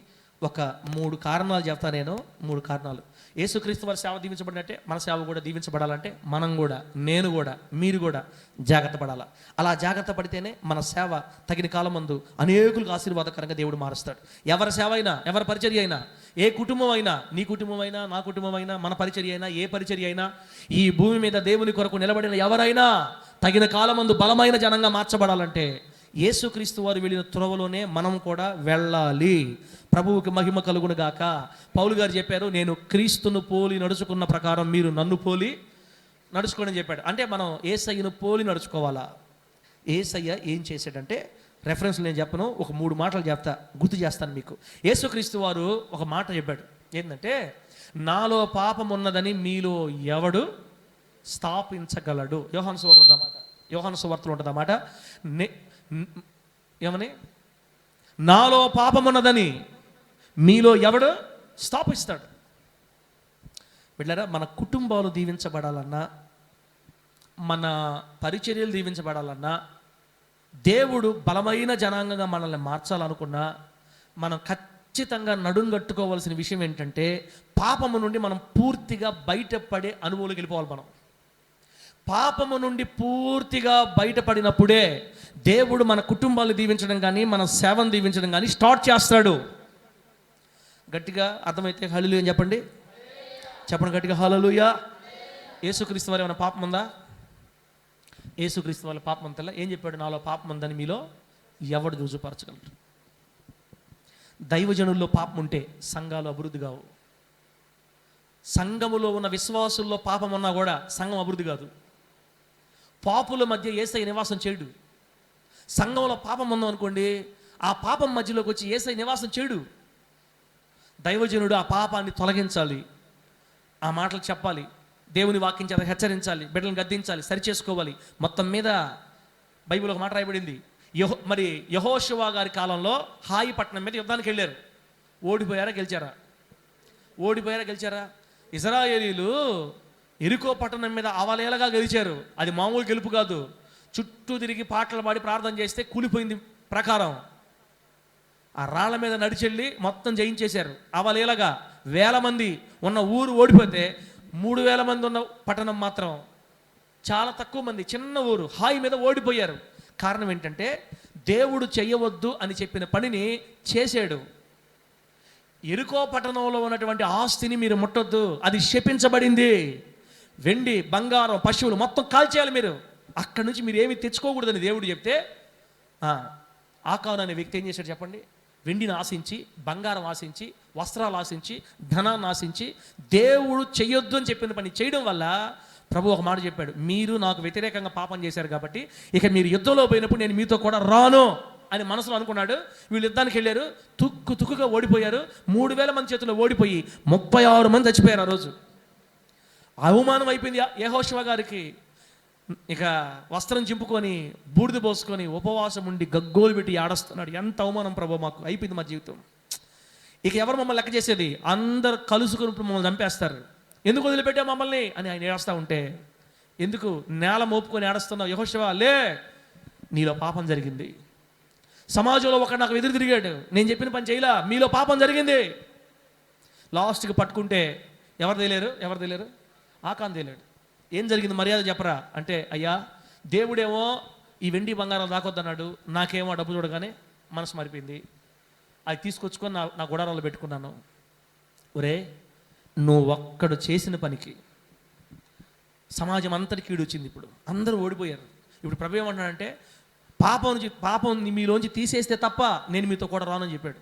S1: ఒక 3 కారణాలు చెప్తాను నేను. 3 కారణాలు. యేసుక్రీస్తు వారి సేవ దీవించబడినట్టే మన సేవ కూడా దీవించబడాలంటే మనం కూడా, నేను కూడా, మీరు కూడా జాగ్రత్త పడాలా. అలా జాగ్రత్త పడితేనే మన సేవ తగిన కాలం మందు అనేకులకు ఆశీర్వాదకరంగా దేవుడు మారుస్తాడు. ఎవరి సేవ అయినా, ఎవరి పరిచర్య అయినా, ఏ కుటుంబం అయినా, నీ కుటుంబం అయినా, నా కుటుంబం అయినా, మన పరిచర్య అయినా, ఏ పరిచర్య అయినా, ఈ భూమి మీద దేవుని కొరకు నిలబడిన ఎవరైనా తగిన కాలం మందు బలమైన జనంగా మార్చబడాలంటే యేసుక్రీస్తు వారు వెళ్ళిన త్రోవలోనే మనం కూడా వెళ్ళాలి. ప్రభువుకి మహిమ కలుగును గాక. పౌలు గారు చెప్పారు, నేను క్రీస్తును పోలి నడుచుకున్న ప్రకారం మీరు నన్ను పోలి నడుచుకోండి అని చెప్పాడు. అంటే మనం యేసయ్యను పోలి నడుచుకోవాలా. యేసయ్య ఏం చేశాడంటే, రెఫరెన్స్ నేను చెప్పను, ఒక 3 మాటలు గుర్తు చేస్తాను మీకు. యేసుక్రీస్తు వారు ఒక మాట చెప్పాడు. ఏంటంటే, నాలో పాపం ఉన్నదని మీలో ఎవడు స్థాపించగలడు? యోహాను సువార్తలో ఉంటుంది అన్నమాట. ఏమని? నాలో పాపం ఉన్నదని మీలో ఎవడు స్థాపిస్తాడు? బిడ్డలారా, మన కుటుంబాలు దీవించబడాలన్నా, మన పరిచర్యలు దీవించబడాలన్నా, దేవుడు బలమైన జనాంగంగా మనల్ని మార్చాలనుకున్నా, మనం ఖచ్చితంగా నడుంగట్టుకోవాల్సిన విషయం ఏంటంటే, పాపము నుండి మనం పూర్తిగా బయటపడే అనుభవంలోకి వెళ్ళిపోవాలి. మనం పాపము నుండి పూర్తిగా బయటపడినప్పుడే దేవుడు మన కుటుంబాలు దీవించడం కానీ, మన సేవను దీవించడం కానీ స్టార్ట్ చేస్తాడు. గట్టిగా అర్థమైతే హల్లెలూయా అని చెప్పండి. గట్టిగా హల్లెలూయా. యేసుక్రీస్తు వారి ఏమైనా పాపం ఉందా? యేసుక్రీస్తు వాళ్ళ పాపం అంతలా ఏం చెప్పాడు? నాలో పాపం ఉందని మీలో ఎవడు రుజుపరచగలరు? దైవజనుల్లో పాపం ఉంటే సంఘాలు అభివృద్ధి కావు. సంఘములో ఉన్న విశ్వాసుల్లో పాపం ఉన్నా కూడా సంఘం అభివృద్ధి కాదు. పాపుల మధ్య యేసయ్య నివాసం చేయడు. సంఘంలో పాపం ఉందాం అనుకోండి, ఆ పాపం మధ్యలోకి వచ్చి యేసయ్య నివాసం చేయడు. దైవజనుడు ఆ పాపాన్ని తొలగించాలి, ఆ మాటలు చెప్పాలి, దేవుని వాక్యం చేత హెచ్చరించాలి, బిడ్డలను గద్దించాలి, సరిచేసుకోవాలి. మొత్తం మీద బైబిల్ ఒక మాట రాయబడింది. యెహోషువ గారి కాలంలో హాయి పట్టణం మీద యుద్ధానికి వెళ్ళారు. ఓడిపోయారా గెలిచారా? ఓడిపోయారా గెలిచారా? ఇశ్రాయేలీలు యెరికో పట్టణం మీద అవలేలగా గెలిచారు. అది మామూలు గెలుపు కాదు. చుట్టూ తిరిగి పాటలు పాడి ప్రార్థన చేస్తే కూలిపోయింది ప్రకారం. ఆ రాళ్ల మీద నడిచెళ్ళి మొత్తం జయించేశారు అవలేలగా. 1000 మంది ఉన్న ఊరు ఓడిపోతే 3000 మంది ఉన్న పట్టణం మాత్రం చాలా తక్కువ మంది, చిన్న ఊరు హాయి మీద ఓడిపోయారు. కారణం ఏంటంటే దేవుడు చెయ్యవద్దు అని చెప్పిన పనిని చేశాడు. యెరికో పట్టణంలో ఉన్నటువంటి ఆస్తిని మీరు ముట్టొద్దు, అది శపించబడింది. వెండి, బంగారం, పశువులు మొత్తం కాల్చేయాలి మీరు. అక్కడి నుంచి మీరు ఏమి తెచ్చుకోకూడదని దేవుడు చెప్తే ఆకాను అనే వ్యక్తి ఏం చేశాడు చెప్పండి? వెండిని ఆశించి, బంగారం ఆశించి, వస్త్రాలు ఆశించి, ధనాన్ని ఆశించి, దేవుడు చెయ్యొద్దు అని చెప్పిన పని చేయడం వల్ల ప్రభు ఒక మాట చెప్పాడు, మీరు నాకు వ్యతిరేకంగా పాపం చేశారు కాబట్టి ఇక మీరు యుద్ధంలో పోయినప్పుడు నేను మీతో కూడా రాను అని మనసులో అనుకున్నాడు. వీళ్ళు యుద్ధానికి వెళ్ళారు, తుక్కుగా ఓడిపోయారు. 3000 మంది చేతుల్లో ఓడిపోయి 36 మంది చచ్చిపోయారు. ఆ రోజు అవమానం అయిపోయింది యెహోషువ గారికి. ఇక వస్త్రం చింపుకొని బూడిద పోసుకొని ఉపవాసం ఉండి గగ్గోలు పెట్టి ఆడస్తున్నాడు. ఎంత అవమానం ప్రభు, మాకు అయిపోయింది మా జీవితం. ఇక ఎవరు మమ్మల్ని లెక్క చేసేది? అందరు కలుసుకుని మమ్మల్ని చంపేస్తారు. ఎందుకు వదిలిపెట్టా మమ్మల్ని అని ఆయన ఏడుస్తూ ఉంటే, ఎందుకు నేల మోపుకొని ఏడుస్తున్నావు యెహోషువ? లే, నీలో పాపం జరిగింది. సమాజంలో ఒకడు నాకు ఎదురు తిరిగాడు, నేను చెప్పిన పని చేయలా, మీలో పాపం జరిగింది. లాస్ట్కి పట్టుకుంటే ఎవరు తెలియరు? ఆకాను తేలాడు. ఏం జరిగింది మర్యాద చెప్పరా అంటే, అయ్యా దేవుడేమో ఈ వెండి బంగారం దాకొద్దన్నాడు, నాకేమో డబ్బు చూడగానే మనసు మారిపోయింది, అది తీసుకొచ్చుకొని నా గుడారాలు పెట్టుకున్నాను. ఒరే, నువ్వు ఒక్కడు చేసిన పనికి సమాజం అంతటి కీడు వచ్చింది. ఇప్పుడు అందరూ ఓడిపోయారు. ఇప్పుడు ప్రభు ఏమంటున్నాడంటే, పాపం మీలోంచి తీసేస్తే తప్ప నేను మీతో కూడా రానని చెప్పాడు.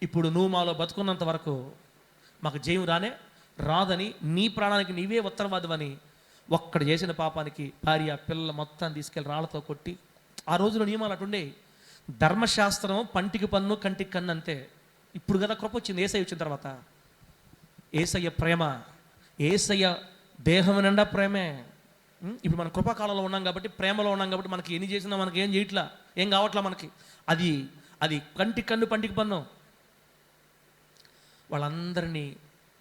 S1: ఇప్పుడు నువ్వు మాలో బతుకున్నంత వరకు మాకు జయం రాదని నీ ప్రాణానికి నీవే ఉత్తరవాదమని ఒక్కడు చేసిన పాపానికి భార్య పిల్లల మొత్తాన్ని తీసుకెళ్ళి రాళ్లతో కొట్టి, ఆ రోజున నియమాలు అటుండే. ధర్మశాస్త్రం పంటికి పన్ను కంటికి కన్ను అంతే. ఇప్పుడు కదా కృప వచ్చింది యేసయ్య వచ్చిన తర్వాత. యేసయ్య ప్రేమ, యేసయ్య దేహం నిండా ప్రేమే. ఇప్పుడు మన కృపాకాలంలో ఉన్నాం కాబట్టి, ప్రేమలో ఉన్నాం కాబట్టి మనకి ఎన్ని చేసినా మనకి ఏం చేయట్లా, ఏం కావట్లా మనకి. అది కంటికి కన్ను పంటికి పన్ను. వాళ్ళందరినీ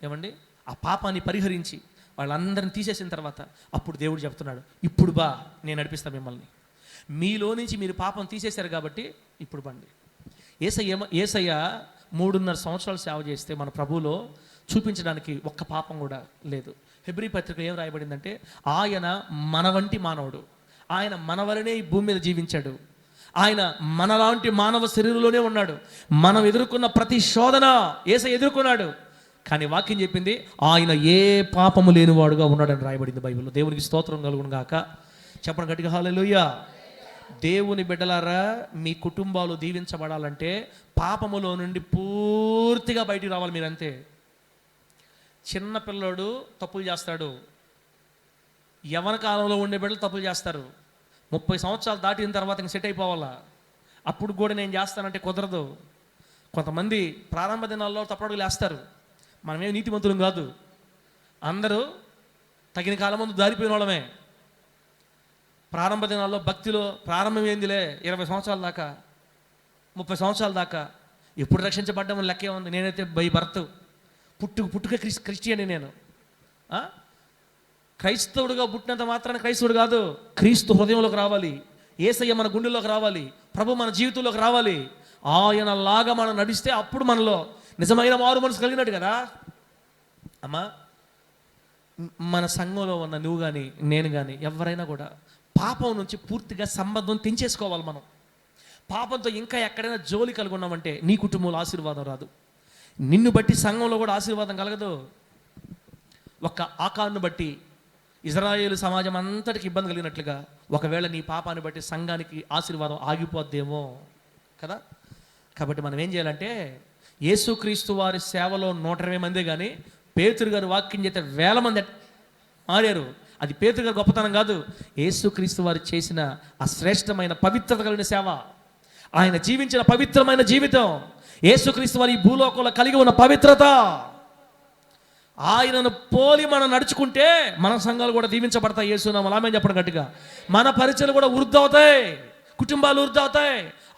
S1: ఏమండి ఆ పాపాన్ని పరిహరించి వాళ్ళందరిని తీసేసిన తర్వాత అప్పుడు దేవుడు చెప్తున్నాడు, ఇప్పుడు బా, నేను నడిపిస్తాను మిమ్మల్ని. మీలో నుంచి మీరు పాపం తీసేశారు కాబట్టి ఇప్పుడు బండి. యేసయ్య 3.5 సంవత్సరాలు సేవ చేస్తే మన ప్రభువులో చూపించడానికి ఒక్క పాపం కూడా లేదు. హెబ్రీ పత్రిక ఏం రాయబడిందంటే, ఆయన మన వంటి మానవుడు, ఆయన మన వలనే ఈ భూమి మీద జీవించాడు, ఆయన మనలాంటి మానవ శరీరంలోనే ఉన్నాడు. మనం ఎదుర్కొన్న ప్రతి శోధన యేసయ్య ఎదుర్కొన్నాడు. కానీ వాక్యం చెప్పింది ఆయన ఏ పాపము లేనివాడుగా ఉన్నాడని రాయబడింది బైబిల్లో. దేవునికి స్తోత్రం కలుగును గాక. చెప్పండి గట్టిగా హల్లెలూయా. దేవుని బిడ్డలారా, మీ కుటుంబాలు దీవించబడాలంటే పాపములో నుండి పూర్తిగా బయటికి రావాలి మీరంతే. చిన్న పిల్లోడు తప్పులు చేస్తాడు, యవ్వన కాలంలో ఉండే బిడ్డలు తప్పులు చేస్తారు. 30 సంవత్సరాలు దాటిన తర్వాత ఇంక సెట్ అయిపోవాలా. అప్పుడు కూడా నేను చేస్తానంటే కుదరదు. కొంతమంది ప్రారంభ దినాల్లో తప్పడుగులు వేస్తారు. మనమేం నీతిమంతులం కాదు, అందరూ తగిన కాలం ముందు దారిపోయిన వాళ్ళమే. ప్రారంభ దినాల్లో భక్తిలో ప్రారంభం ఏందిలే 20 సంవత్సరాల దాకా, 30 సంవత్సరాల దాకా. ఎప్పుడు రక్షించబడ్డామని లెక్కే ఉంది. నేనైతే బై బర్త్ పుట్టుక క్రిస్టియన్. నేను క్రైస్తవుడుగా పుట్టినంత మాత్రాన క్రైస్తవుడు కాదు. క్రీస్తు హృదయంలోకి రావాలి, యేసయ్య మన గుండెల్లోకి రావాలి, ప్రభు మన జీవితంలోకి రావాలి. ఆయనలాగా మనం నడిస్తే అప్పుడు మనలో నిజమైన మారు మనసు కలిగినట్టు కదా. అమ్మా, మన సంఘంలో ఉన్న నువ్వు కానీ నేను కానీ ఎవరైనా కూడా పాపం నుంచి పూర్తిగా సంబంధం తెంచేసుకోవాలి. మనం పాపంతో ఇంకా ఎక్కడైనా జోలి కలిగి ఉన్నామంటే నీ కుటుంబంలో ఆశీర్వాదం రాదు, నిన్ను బట్టి సంఘంలో కూడా ఆశీర్వాదం కలగదు. ఒక్క ఆకాను బట్టి ఇజ్రాయేలు సమాజం అంతటికి ఇబ్బంది కలిగినట్లుగా ఒకవేళ నీ పాపాన్ని బట్టి సంఘానికి ఆశీర్వాదం ఆగిపోద్దేమో కదా. కాబట్టి మనం ఏం చేయాలంటే, యేసుక్రీస్తు వారి సేవలో 120 మందే కానీ పేతురు గారు వాక్యం చేస్తే 1000 మంది మారారు. అది పేతురు గారు గొప్పతనం కాదు, యేసుక్రీస్తు వారు చేసిన ఆ శ్రేష్టమైన పవిత్రత కలిగిన సేవ, ఆయన జీవించిన పవిత్రమైన జీవితం, యేసుక్రీస్తు వారి ఈ భూలోకంలో కలిగి ఉన్న పవిత్రత. ఆయనను పోలి మనం నడుచుకుంటే మన సంఘాలు కూడా దీవించబడతాయి. యేసునామములో ఆమేన్ చెప్పండి గట్టిగా. మన పరిచయాలు కూడా వృద్ధి అవుతాయి, కుటుంబాలు వృద్ధి అవుతాయి,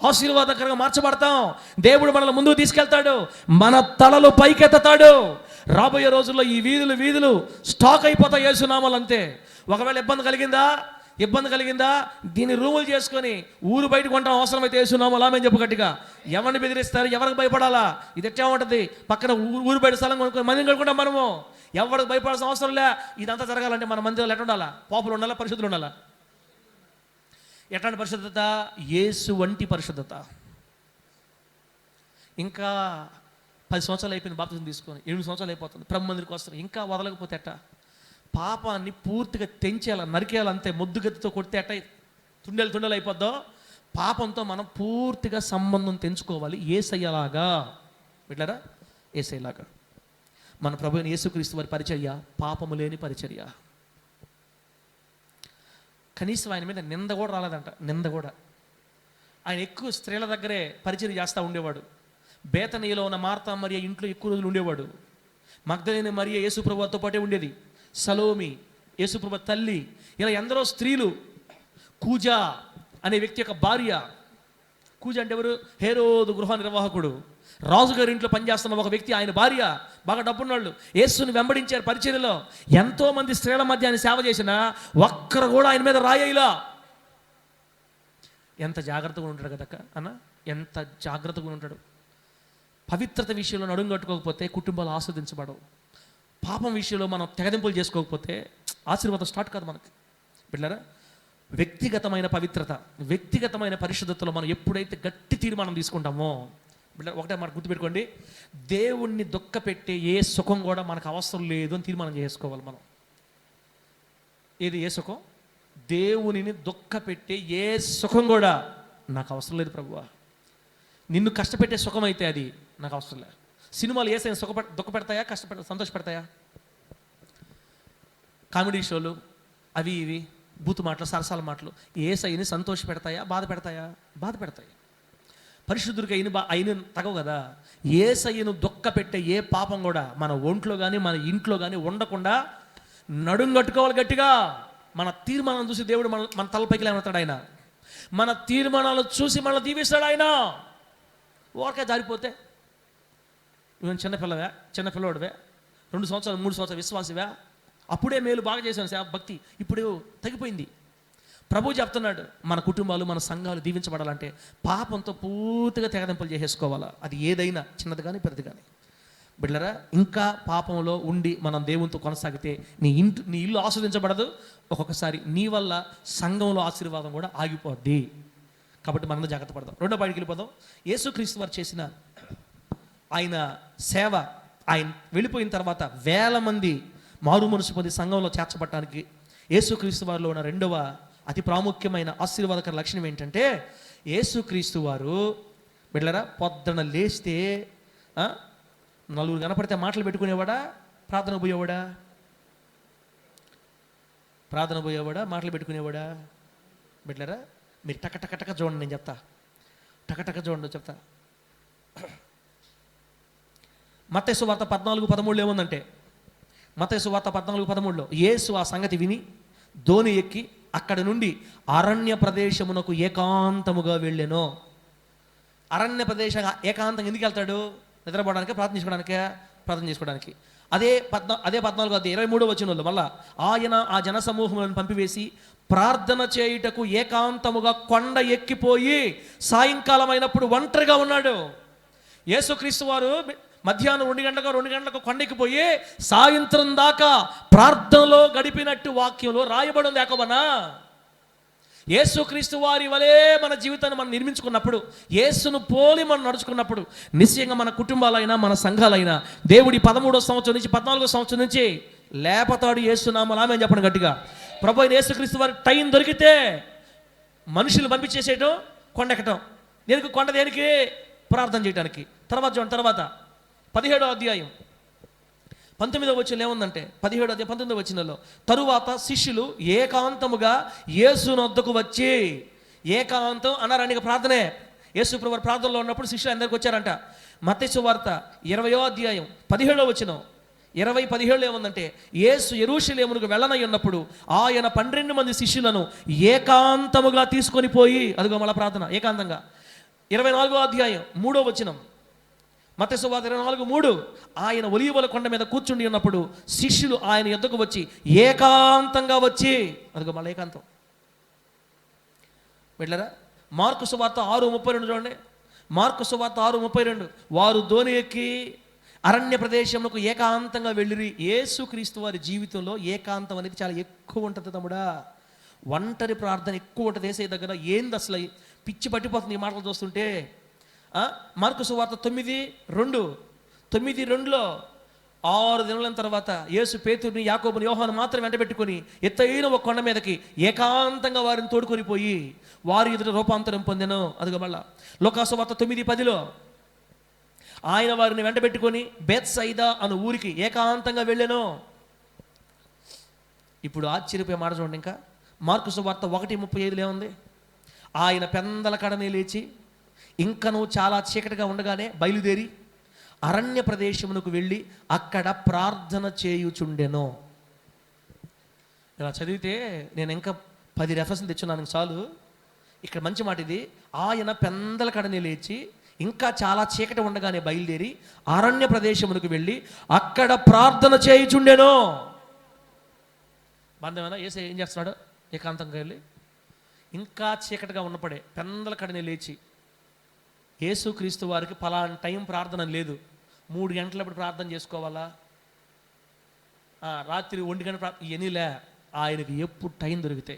S1: ఆశీర్వాదకరంగా మార్చబడతాం. దేవుడు మనల్ని ముందుకు తీసుకెళ్తాడు, మన తలలు పైకెత్తాడు. రాబోయే రోజుల్లో ఈ వీధులు స్టాక్ అయిపోతాయి యేసునామాలు అంతే. ఒకవేళ ఇబ్బంది కలిగిందా దీన్ని రూములు చేసుకొని ఊరు బయట కొంటాం, అవసరమైతే యేసునామాలు ఆమె చెప్పు గట్టిగా. ఎవరిని బెదిరిస్తారు, ఎవరికి భయపడాలా? ఇది ఎట్లా ఉంటుంది? పక్కన ఊరు బయట స్థలం కొనుక్కొని మందిని కనుక్కుంటాం మనము. ఎవరికి భయపడాల్సిన అవసరం లే. ఇదంతా జరగాలంటే మన మందిరాలు ఎట్లా ఉండాలా? పాపులు ఉండాలా, పరిశుద్ధులు ఉండాలా? ఎట్లాంటి పరిశుద్ధత? యేసు వంటి పరిశుద్ధత. ఇంకా 10 సంవత్సరాలు అయిపోయింది బాప్తిజం తీసుకొని, 8 సంవత్సరాలు అయిపోతుంది, ప్రభు మందిరికి వస్తారు, ఇంకా వదలకపోతే ఎట్టా? పాపాన్ని పూర్తిగా తెంచేయాలి, నరికేయాలంతే. ముద్దుగత్తితో కొడితే ఎట్ట తుండెలు అయిపోద్దో, పాపంతో మనం పూర్తిగా సంబంధం తెంచుకోవాలి. యేసయ్యలాగా బిడ్డలారా, యేసయ్యలాగా. మన ప్రభు అయిన యేసుక్రీస్తు వారి పరిచర్య పాపము లేని పరిచర్య. కనీసం ఆయన మీద నింద కూడా రాలేదంట. నింద కూడా. ఆయన ఎక్కువ స్త్రీల దగ్గరే పరిచర్య చేస్తూ ఉండేవాడు. బేతనీయలో ఉన్న మార్తా మరియ ఇంట్లో ఎక్కువ రోజులు ఉండేవాడు. మగ్దలేని మరియ యేసుప్రభుతో పాటే ఉండేది. సలోమి యేసుప్రభు తల్లి, ఇలా ఎందరో స్త్రీలు. కూజా అనే వ్యక్తి యొక్క భార్య. కూజా అంటే ఎవరు? హేరోదు గృహ నిర్వాహకుడు, రాజుగారి ఇంట్లో పనిచేస్తున్న ఒక వ్యక్తి, ఆయన భార్య. బాగా డబ్బున్నాళ్ళు. యేసుని వెంబడించారు పరిచర్యలో. ఎంతోమంది స్త్రీల మధ్య ఆయన సేవ చేసినా ఒక్కరు కూడా ఆయన మీద రాయేలా. ఎంత జాగ్రత్తగా ఉంటాడు కదక్క అన్న, ఎంత జాగ్రత్తగా ఉంటాడు. పవిత్రత విషయంలో నడుము కట్టుకోకపోతే కుటుంబాలు ఆస్వాదించబడవు. పాపం విషయంలో మనం తెగదింపులు చేసుకోకపోతే ఆశీర్వాదం స్టార్ట్ కాదు మనకి. బిడ్డలారా, వ్యక్తిగతమైన పవిత్రత, వ్యక్తిగతమైన పరిశుద్ధతలో మనం ఎప్పుడైతే గట్టి తీర్మానం తీసుకుంటామో, బిడ్డ ఒకటే మాట గుర్తుపెట్టుకోండి, దేవుణ్ణి దుఃఖపెట్టే ఏ సుఖం కూడా మనకు అవసరం లేదు అని తీర్మానం చేసుకోవాలి మనం. ఏది ఏ సుఖం? దేవునిని దుఃఖపెట్టే ఏ సుఖం కూడా నాకు అవసరం లేదు ప్రభువా. నిన్ను కష్టపెట్టే సుఖం అయితే అది నాకు అవసరం లేదు. సినిమాలు ఏసైనా దుఃఖపెడతాయా, సంతోషపెడతాయా? కామెడీ షోలు అవి ఇవి బూతు మాటలు, సరసాల మాటలు ఏసైని సంతోషపెడతాయా, బాధ పెడతాయి. పరిశుద్ధుడికి అయిన తగవు కదా. ఏసయ్యను దుఃఖపెట్టే ఏ పాపం కూడా మన ఒంట్లో కానీ మన ఇంట్లో కానీ ఉండకుండా నడుం కట్టుకోవాలి గట్టిగా. మన తీర్మానం చూసి దేవుడు మన తలపైకి లేవనెత్తాడు ఆయన. మన తీర్మానాలు చూసి మనల్ని దీవిస్తాడు ఆయన. ఓకే జారిపోతే నువ్వు చిన్నపిల్లవాడివే, 2 సంవత్సరాలు 3 సంవత్సరాలు విశ్వాసివా, అప్పుడే మేలు బాగా చేశాను సేవ భక్తి, ఇప్పుడు తగ్గిపోయింది. ప్రభు చెప్తున్నాడు, మన కుటుంబాలు మన సంఘాలు దీవించబడాలంటే పాపంతో పూర్తిగా తెగదింపులు చేసేసుకోవాలా. అది ఏదైనా, చిన్నది కానీ పెద్దది కానీ. బిడ్డలారా, ఇంకా పాపంలో ఉండి మనం దేవునితో కొనసాగితే నీ ఇల్లు ఆస్వాదించబడదు. ఒక్కొక్కసారి నీ వల్ల సంఘంలో ఆశీర్వాదం కూడా ఆగిపోద్ది. కాబట్టి మనం జాగ్రత్త పడదాం. రెండో పాయింట్కి వెళ్ళిపోదాం. యేసుక్రీస్తు వారు చేసిన ఆయన సేవ, ఆయన వెళ్ళిపోయిన తర్వాత వేల మంది మారు మనసు పొంది సంఘంలో చేర్చబడటానికి యేసుక్రీస్తు వారిలో ఉన్న రెండవ అతి ప్రాముఖ్యమైన ఆశీర్వాదకర లక్షణం ఏంటంటే, యేసుక్రీస్తు వారు బిడ్డలారా పొద్దున లేస్తే నలుగురు కనపడితే మాటలు పెట్టుకునేవాడా, ప్రార్థన పోయేవాడా, మాటలు పెట్టుకునేవాడా? బిడ్డలారా, మీరు టక చూడండి, నేను చెప్తా. టక చెప్తా. మత్తయి సువార్త 14:13 ఏముందంటే, మత్తయి సువార్త 14:13 యేసు ఆ సంగతి విని దోణి ఎక్కి అక్కడి నుండి అరణ్య ప్రదేశమునకు ఏకాంతముగా వెళ్ళెను. అరణ్య ప్రదేశంగా ఏకాంతంగా ఎందుకు వెళ్తాడు? నిద్రపోవడానికి, ప్రార్థన చేసుకోవడానికి. అదే 14వ అధ్యాయం 23వ వచనంలో మళ్ళా ఆయన ఆ జన సమూహములను పంపివేసి ప్రార్థన చేయుటకు ఏకాంతముగా కొండ ఎక్కిపోయి సాయంకాలం అయినప్పుడు ఒంటరిగా ఉన్నాడు. యేసుక్రీస్తు వారు మధ్యాహ్నం 2 గంటలకు కొండెక్కిపోయి సాయంత్రం దాకా ప్రార్థనలో గడిపినట్టు వాక్యంలో రాయబడి ఉంది. యాకోబనా, యేసుక్రీస్తు వారి వలే మన జీవితాన్ని మనం నిర్మించుకున్నప్పుడు, యేసును పోలి మనం నడుచుకున్నప్పుడు నిశ్చయంగా మన కుటుంబాలైనా మన సంఘాలైనా దేవుడి 13వ సంవత్సరం నుంచి 14వ సంవత్సరం నుంచి లేపతాడు. యేసునామమున ఆమేన్ చెప్పండి గట్టిగా. ప్రభు అయిన యేసుక్రీస్తు వారి టైం దొరికితే మనుషులు పంపించేసేయటం, కొండెక్కటం. కొండ దేనికి? ప్రార్థన చేయడానికి. తర్వాత 17వ అధ్యాయం 19వ వచనం ఏముందంటే, 17వ అధ్యాయం 19వ వచనంలో తరువాత శిష్యులు ఏకాంతముగా యేసు వద్దకు వచ్చి, ఏకాంతం అన్నారని ప్రార్థనే. యేసు ప్రభు ప్రార్థనలో ఉన్నప్పుడు శిష్యులు అందరికి వచ్చారంట. మత్తయి సువార్త 20వ అధ్యాయం 17వ వచనం 20:17 ఏముందంటే, యేసు యెరూషలేమునకు వెళ్ళనై ఉన్నప్పుడు ఆయన 12 మంది శిష్యులను ఏకాంతముగా తీసుకొని పోయి, అదిగో మళ్ళా ప్రార్థన ఏకాంతంగా. 24వ అధ్యాయం 3వ వచనం మత్తయి సువార్త 24:3 ఆయన ఒలీవల కొండ మీద కూర్చుండి ఉన్నప్పుడు శిష్యులు ఆయన యొద్దకు వచ్చి ఏకాంతంగా వచ్చి, అదిగో మళ్ళీ ఏకాంతం వెళ్ళరా. మార్కు సువార్త 6:32 చూడండి. మార్కు సువార్త 6:32 వారు దోణి ఎక్కి అరణ్య ప్రదేశంలో ఏకాంతంగా వెళ్ళిరి. యేసుక్రీస్తు వారి జీవితంలో ఏకాంతం అనేది చాలా ఎక్కువ ఉంటుంది తమ్ముడా. ఒంటరి ప్రార్థన ఎక్కువ ఉంటుంది యేసయ్య దగ్గర. ఏంది అసలు పిచ్చి పట్టిపోతుంది ఈ మాటలు చూస్తుంటే. మార్కు సువార్త 9:2లో 6 దినాల తర్వాత యేసు పేతురుని, యాకోబుని, యోహాను మాత్రం వెంటబెట్టుకొని ఎత్తైన ఒక కొండ మీదకి ఏకాంతంగా వారిని తోడుకొని పోయి వారి ఎదుట రూపాంతరం పొందెను. అదిగో మళ్ళా లూకా సువార్త 9:10లో ఆయన వారిని వెంటబెట్టుకొని బేత్సయిదా అను ఊరికి ఏకాంతంగా వెళ్ళెను. ఇప్పుడు ఆశ్చర్యపోయే మాట చూడండి. ఇంకా మార్కు సువార్త 1:35 ఏముంది? ఆయన పెందల కడనే లేచి ఇంకను చాలా చీకటిగా ఉండగానే బయలుదేరి అరణ్య ప్రదేశమునకు వెళ్ళి అక్కడ ప్రార్థన చేయుచుండెను. ఇలా చదివితే నేను ఇంకా 10 రెఫరెన్స్లు తెచ్చున్నాను చాలు. ఇక్కడ మంచి మాట ఇది. ఆయన పెందల కడనే లేచి ఇంకా చాలా చీకటి ఉండగానే బయలుదేరి అరణ్య ప్రదేశమునకు వెళ్ళి అక్కడ ప్రార్థన చేయుచుండెను. బంధమేనా? యేసయ్య ఏం చేస్తున్నాడు? ఏకాంతంగా వెళ్ళి ఇంకా చీకటిగా ఉన్నప్పుడే పెందల కడనే లేచి, యేసుక్రీస్తు వారికి పలానా టైం ప్రార్థన లేదు. 3 గంటలప్పుడు ప్రార్థన చేసుకోవాలా, రాత్రి 1 గంట ఇవన్నీలే. ఆయనకి ఎప్పుడు టైం దొరికితే,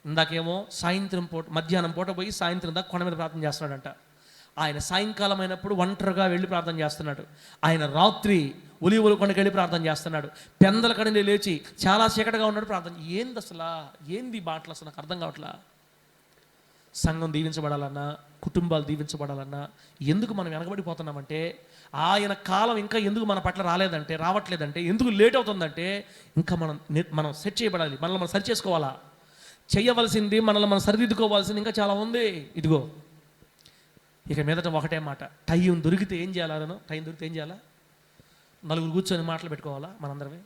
S1: ఇందాకేమో సాయంత్రం పూట, మధ్యాహ్నం పూట పోయి సాయంత్రం దాకా కొండ మీద ప్రార్థన చేస్తున్నాడంట. ఆయన సాయంకాలం అయినప్పుడు ఒంటరిగా వెళ్ళి ప్రార్థన చేస్తున్నాడు. ఆయన రాత్రి ఒలీవల కొండకి వెళ్ళి ప్రార్థన చేస్తున్నాడు. పెందల కడనే లేచి చాలా చీకటిగా ఉన్నాడు ప్రార్థన. ఏంది అసలు? ఏంది మాటలు అసలు నాకు అర్థం కావట్లా. సంఘం దీవించబడాలన్నా, కుటుంబాలు దీవించబడాలన్నా ఎందుకు మనం వెనకబడిపోతున్నామంటే, ఆయన కాలం ఇంకా ఎందుకు మన పట్ల రావట్లేదంటే, ఎందుకు లేట్ అవుతుందంటే, ఇంకా మనం సెట్ చేయబడాలి. మనల్ని మనం సరి చేసుకోవాలా. చేయవలసింది, మనల్ని మనం సరిదిద్దుకోవాల్సింది ఇంకా చాలా ఉంది. ఇదిగో ఇక మీదట ఒకటే మాట, టైం దొరికితే ఏం చేయాలను? టైం దొరికితే ఏం చేయాలా? నలుగురు కూర్చొని మాటలు పెట్టుకోవాలా? మనందరమే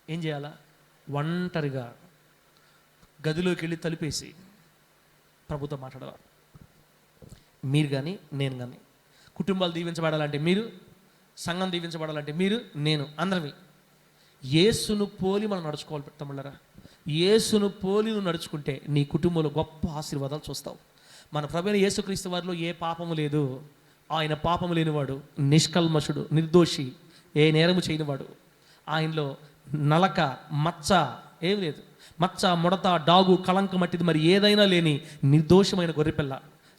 S1: ఏం చేయాలా? ఒంటరిగా గదిలోకి వెళ్ళి తలుపేసి ప్రభుతో మాట్లాడాలి. మీరు కానీ నేను కానీ, కుటుంబాలు దీవించబడాలంటే మీరు, సంఘం దీవించబడాలంటే మీరు, నేను, అందరమే యేసును పోలి మనం నడుచుకోవాలి. తమ్ముళ్ళరా, యేసును పోలి నువ్వు నడుచుకుంటే నీ కుటుంబంలో గొప్ప ఆశీర్వాదాలు చూస్తావు. మన ప్రభువైన యేసుక్రీస్తు వారిలో ఏ పాపము లేదు. ఆయన పాపము లేనివాడు, నిష్కల్మషుడు, నిర్దోషి, ఏ నేరము చేయనివాడు. ఆయనలో నలక, మచ్చ ఏమి లేదు. మచ్చ, ముడత, డాగు, కళంకం మట్టిది మరి ఏదైనా లేని నిర్దోషమైన గొర్రెపిల్ల.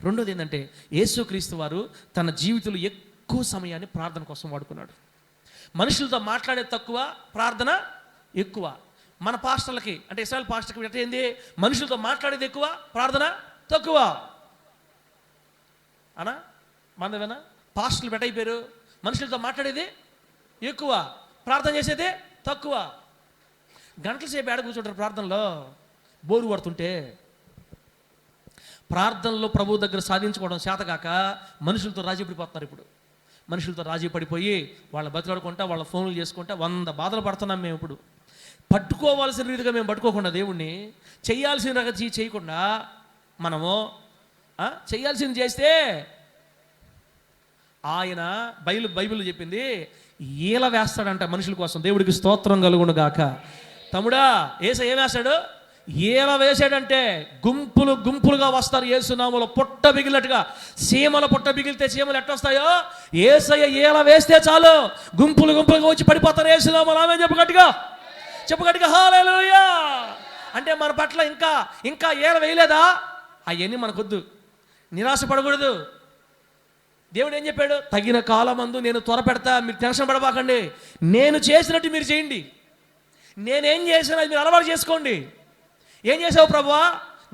S1: రెండోది ఏంటంటే, యేసుక్రీస్తు వారు తన జీవితంలో ఎక్కువ సమయాన్ని ప్రార్థన కోసం వాడుకున్నాడు. మనుషులతో మాట్లాడేది తక్కువ, ప్రార్థన ఎక్కువ. మన పాస్టర్లకి అంటే ఇస్రాయేల్ పాస్టర్కి ఎట్లా ఏంది? మనుషులతో మాట్లాడేది ఎక్కువ, ప్రార్థన తక్కువ. అనా మందవేనా? పాస్టర్లు బెటైపోయారు. మనుషులతో మాట్లాడేది ఎక్కువ, ప్రార్థన చేసేది తక్కువ. గంటల సేపు ఏడ కూర్చుంటారు ప్రార్థనలో, బోరు పడుతుంటే. ప్రార్థనలో ప్రభు దగ్గర సాధించుకోవడం చేతగాక మనుషులతో రాజీ పడిపోతున్నారు. ఇప్పుడు మనుషులతో రాజీ పడిపోయి వాళ్ళ బతిలాడుకుంటా, వాళ్ళ ఫోన్లు చేసుకుంటా 100 బాధలు పడుతున్నాం మేము. ఇప్పుడు పట్టుకోవాల్సిన రీతిగా మేము పట్టుకోకుండా, దేవుణ్ణి చేయాల్సిన రకం చేయకుండా, మనము చేయాల్సింది చేస్తే ఆయన బైబిల్ చెప్పింది ఈల వేస్తాడంట మనుషుల కోసం. దేవుడికి స్తోత్రం కలుగును గాక. తమ్ముడా, యేసయ్య ఏం వేస్తాడు? ఈల వేసాడంటే గుంపులు గుంపులుగా వస్తారు యేసునామములో. పొట్ట బిగిలినట్టుగా, చీమల పొట్ట బిగిలితే చీమలు ఎట్టొస్తాయో, యేసయ్య ఈల వేస్తే చాలు గుంపులు గుంపులుగా వచ్చి పడిపోతారు యేసునామములో. ఆమె చెప్పు గట్టిగా హల్లెలూయా. అంటే మన పట్ల ఇంకా ఈల వేయలేదా? అవన్నీ మనకొద్దు, నిరాశపడకూడదు. దేవుడు ఏం చెప్పాడు? తగిన కాలమందు నేను త్వర పెడతా, మీరు టెన్షన్ పడబాకండి. నేను చేసినట్టు మీరు చేయండి, నేనేం చేసినా మీరు అలవాటు చేసుకోండి. ఏం చేసావు ప్రభువా?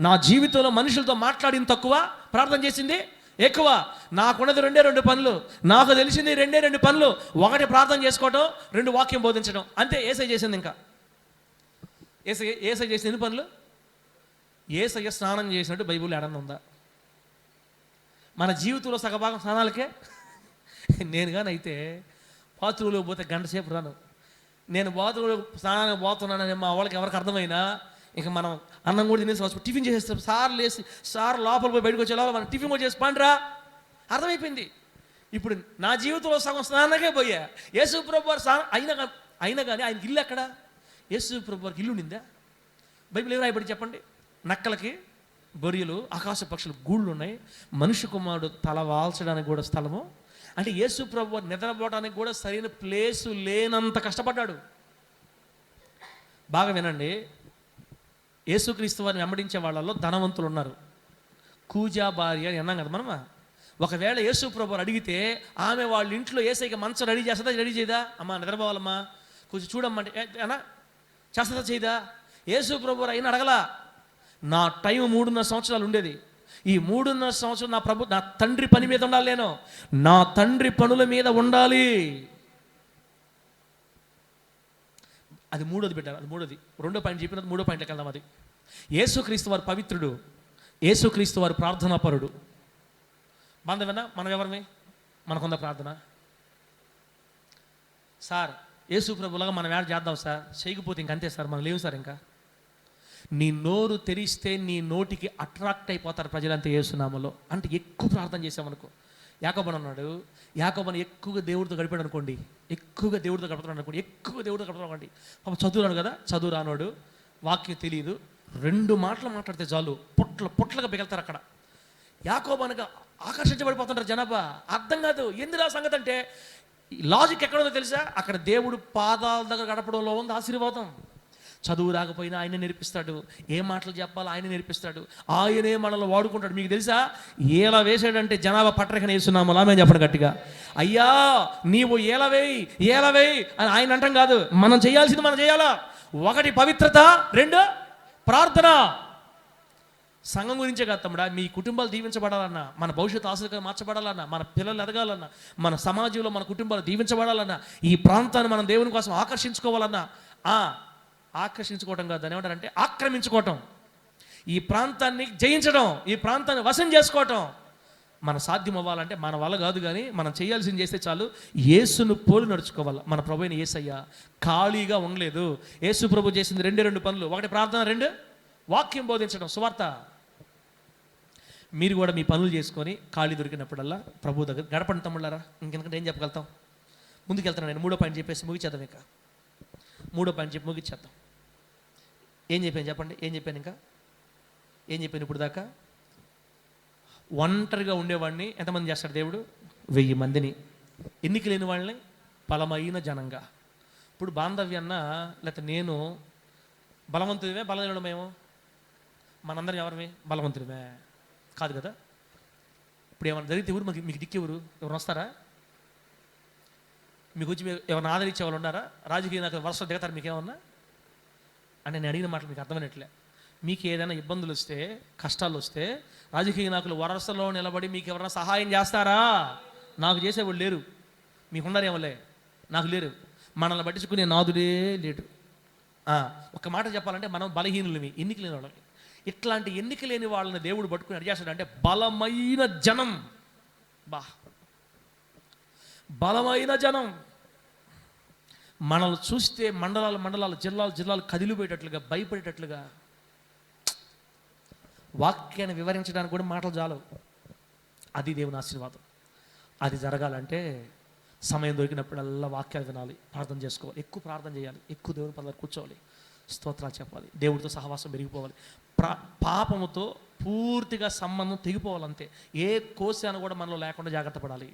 S1: నా జీవితంలో మనుషులతో మాట్లాడింది తక్కువ, ప్రార్థన చేసింది ఎక్కువ. నాకున్నది 2 పనులు, నాకు తెలిసింది 2 పనులు. 1 ప్రార్థన చేసుకోవటం, 2 వాక్యం బోధించడం. అంతే యేసయ్య చేసింది. ఇంకా యేసయ్య చేసిన ఎన్ని పనులు? యేసయ్య స్నానం చేసినట్టు బైబిల్ ఏడన్నా ఉందా? మన జీవితంలో సగభాగం స్నానాలకే. నేను కానీ అయితే బాత్రూంలో పోతే 1 గంట సేపు రాను. నేను బాత్రూంలో స్నానానికి పోతున్నానని మా వాళ్ళకి ఎవరికి అర్థమైనా, ఇక మనం అన్నం కూడా తినేసి టిఫిన్ చేసేస్తాం. సార్ లోపల పోయి బయటకు వచ్చేలా మనం టిఫిన్ కూడా చేసి పండ్రా, అర్థమైపోయింది. ఇప్పుడు నా జీవితంలో సగం స్నానానికే పోయా. యేసు ప్రభు వారు అయినా కానీ ఆయనకి ఇల్లు ఎక్కడ? యేసు ప్రభు వారికి ఇల్లు ఉండిందా? బైబిల్ ఏం రాయబడి చెప్పండి? నక్కలకి, గొర్రెలు, ఆకాశ పక్షులు గూళ్ళు ఉన్నాయి, మనుష్య కుమారుడు తల వాల్చడానికి కూడా స్థలము. అంటే యేసు ప్రభు వారు నిద్రపోవడానికి కూడా సరైన ప్లేసు లేనంత కష్టపడ్డాడు. బాగా వినండి, యేసుక్రీస్తు వారిని వెంబడించే వాళ్ళలో ధనవంతులు ఉన్నారు. కూజా భార్య అని అన్నాం కదా మనం. ఒకవేళ యేసు ప్రభు అడిగితే ఆమె వాళ్ళ ఇంట్లో ఏసైకి మంచం రెడీ చేస్తుందా? రెడీ చేయదా? అమ్మా నిద్రపోవాలమ్మా, కొంచెం చూడమ్మా అన్నా చేస్తుందా? చేయదా? యేసు ప్రభు అయినా అడగలా. నా టైం 3.5 సంవత్సరాలు ఉండేది. ఈ 3.5 సంవత్సరం నా తండ్రి పని మీద ఉండాలి, నేను నా తండ్రి పనుల మీద ఉండాలి. అది మూడోది బిడ్డ, అది మూడోది. రెండో పాయింట్ చెప్పినది, మూడో పాయింట్కి వెళ్దాం. అది యేసుక్రీస్తు వారు పవిత్రుడు, యేసుక్రీస్తు వారు ప్రార్థనాపరుడు. బాంధవేనా? మనం ఎవరిని? మనకుంద ప్రార్థన. సార్ యేసు ప్రభులాగా మనం యాడ్ చేద్దాం సార్, చేయకపోతే ఇంకంతే సార్, మనం లేవు సార్. ఇంకా నీ నోరు తెరిస్తే నీ నోటికి అట్రాక్ట్ అయిపోతారు ప్రజలంతా యేసునామలో. అంటే ఎక్కువ ప్రార్థన చేసామనుకో. యాకోబు అన్నాడు, యాకోబుని ఎక్కువగా దేవుడితో గడిపాడు అనుకోండి, ఎక్కువగా దేవుడితో గడుపుతున్నాడు అనుకోండి, ఎక్కువగా దేవుడితో గడుపుతున్నాడు. పాప చదువురాడు కదా, చదువు రానోడు, వాక్యం తెలియదు, 2 మాటలు మాట్లాడితే చాలు పొట్లగా పిగలుతారు అక్కడ. యాకోబు అనగా ఆకర్షించబడిపోతుంటారు జనాభా. అర్థం కాదు ఎందుకు సంగతి అంటే, లాజిక్ ఎక్కడ ఉందో తెలుసా? అక్కడ దేవుడు పాదాల దగ్గర గడపడంలో ఉంది ఆశీర్వాదం. చదువు రాకపోయినా ఆయన నేర్పిస్తాడు, ఏ మాటలు చెప్పాలో ఆయన నేర్పిస్తాడు, ఆయనే మనల్ని వాడుకుంటాడు. మీకు తెలుసా, ఏలా వేసాడంటే జనాభా పట్టరకనే వేస్తున్నాము. ఆమె చెప్పండి గట్టిగా, అయ్యా నీవు ఏలవేయి అని ఆయన అంటాం కాదు. మనం చేయాల్సింది మనం చేయాలా. 1 పవిత్రత, 2 ప్రార్థన. సంఘం గురించే కాదు తమ్ముడా, మీ కుటుంబాలు దీవించబడాలన్నా, మన భవిష్యత్తు ఆశగా మార్చబడాలన్నా, మన పిల్లలు ఎదగాలన్నా, మన సమాజంలో మన కుటుంబాలు దీవించబడాలన్నా, ఈ ప్రాంతాన్ని మనం దేవుని కోసం ఆకర్షించుకోవాలన్నా, ఆకర్షించుకోవటం కాదు, దాన్ని ఏమంటారంటే ఆక్రమించుకోవటం, ఈ ప్రాంతాన్ని జయించడం, ఈ ప్రాంతాన్ని వశం చేసుకోవటం మన సాధ్యం అవ్వాలంటే మన వల్ల కాదు. కానీ మనం చేయాల్సింది చేస్తే చాలు. యేసును పోలి నడుచుకోవాలి. మన ప్రభు అయిన యేసయ్య ఖాళీగా ఉండలేదు. యేసు ప్రభు చేసింది 2 పనులు. 1 ప్రార్థన, 2 వాక్యం బోధించడం, సువార్త. మీరు కూడా మీ పనులు చేసుకొని ఖాళీ దొరికినప్పుడల్లా ప్రభు దగ్గర గడపండి తమ్ముళ్ళారా. ఇంకెందుకంటే ఏం చెప్పగలుగుతాం? ముందుకెళ్తున్నాను నేను. 3వ పాయింట్ చెప్పేసి ముగిచేద్దాం. ఇంకా 3వ పాయింట్ చెప్పి ముగిచ్చేద్దాం. ఏం చెప్పాను చెప్పండి? ఏం చెప్పాను? ఇంకా ఏం చెప్పాను ఇప్పుడు దాకా? ఒంటరిగా ఉండేవాడిని ఎంతమంది చేస్తాడు దేవుడు? 1000 మందిని. ఎన్నిక లేని వాళ్ళని బలమైన జనంగా. ఇప్పుడు బాంధవ్యన్న లేకపోతే నేను బలవంతుడివే, బలహీనుడమేమో? మనందరం ఎవరిమే? బలవంతుడిమే కాదు కదా. ఇప్పుడు ఏమైనా జరిగితే ఎవరు మీకు దిక్కెవరు? ఎవరు వస్తారా మీకు వచ్చి? ఎవరిని ఆదరించే వాళ్ళు ఉన్నారా? రాజకీయ నాకు వరుస దిగతారు మీకేమన్నా? అంటే నేను అడిగిన మాటలు మీకు అర్థమైనట్లే. మీకు ఏదైనా ఇబ్బందులు వస్తే, కష్టాలు వస్తే, రాజకీయ నాయకులు వరసలో నిలబడి మీకు ఎవరైనా సహాయం చేస్తారా? నాకు చేసేవాళ్ళు లేరు. మీకున్నారేమోలే, నాకు లేరు. మనల్ని పట్టించుకునే నాదుడే లేడు. ఒక మాట చెప్పాలంటే మనం బలహీనులమి, ఎన్నిక లేని వాళ్ళకి. ఇట్లాంటి ఎన్నిక లేని వాళ్ళని దేవుడు పట్టుకుని అడి చేస్తాడు అంటే బలమైన జనం. బలమైన జనం మనల్ని చూస్తే మండలాలు జిల్లాలు కదిలిపోయేటట్లుగా, భయపడేటట్లుగా. వాక్యాన్ని వివరించడానికి కూడా మాటలు చాలు. అది దేవుని ఆశీర్వాదం. అది జరగాలంటే సమయం దొరికినప్పుడల్లా వాక్యాలు వినాలి, ప్రార్థన చేసుకోవాలి, ఎక్కువ ప్రార్థన చేయాలి, ఎక్కువ దేవుని పనులు కూర్చోవాలి, స్తోత్రాలు చెప్పాలి, దేవుడితో సహవాసం పెరిగిపోవాలి. పాపముతో పూర్తిగా సంబంధం తెగిపోవాలంతే. ఏ కోశాన్ని కూడా మనలో లేకుండా జాగ్రత్త పడాలి.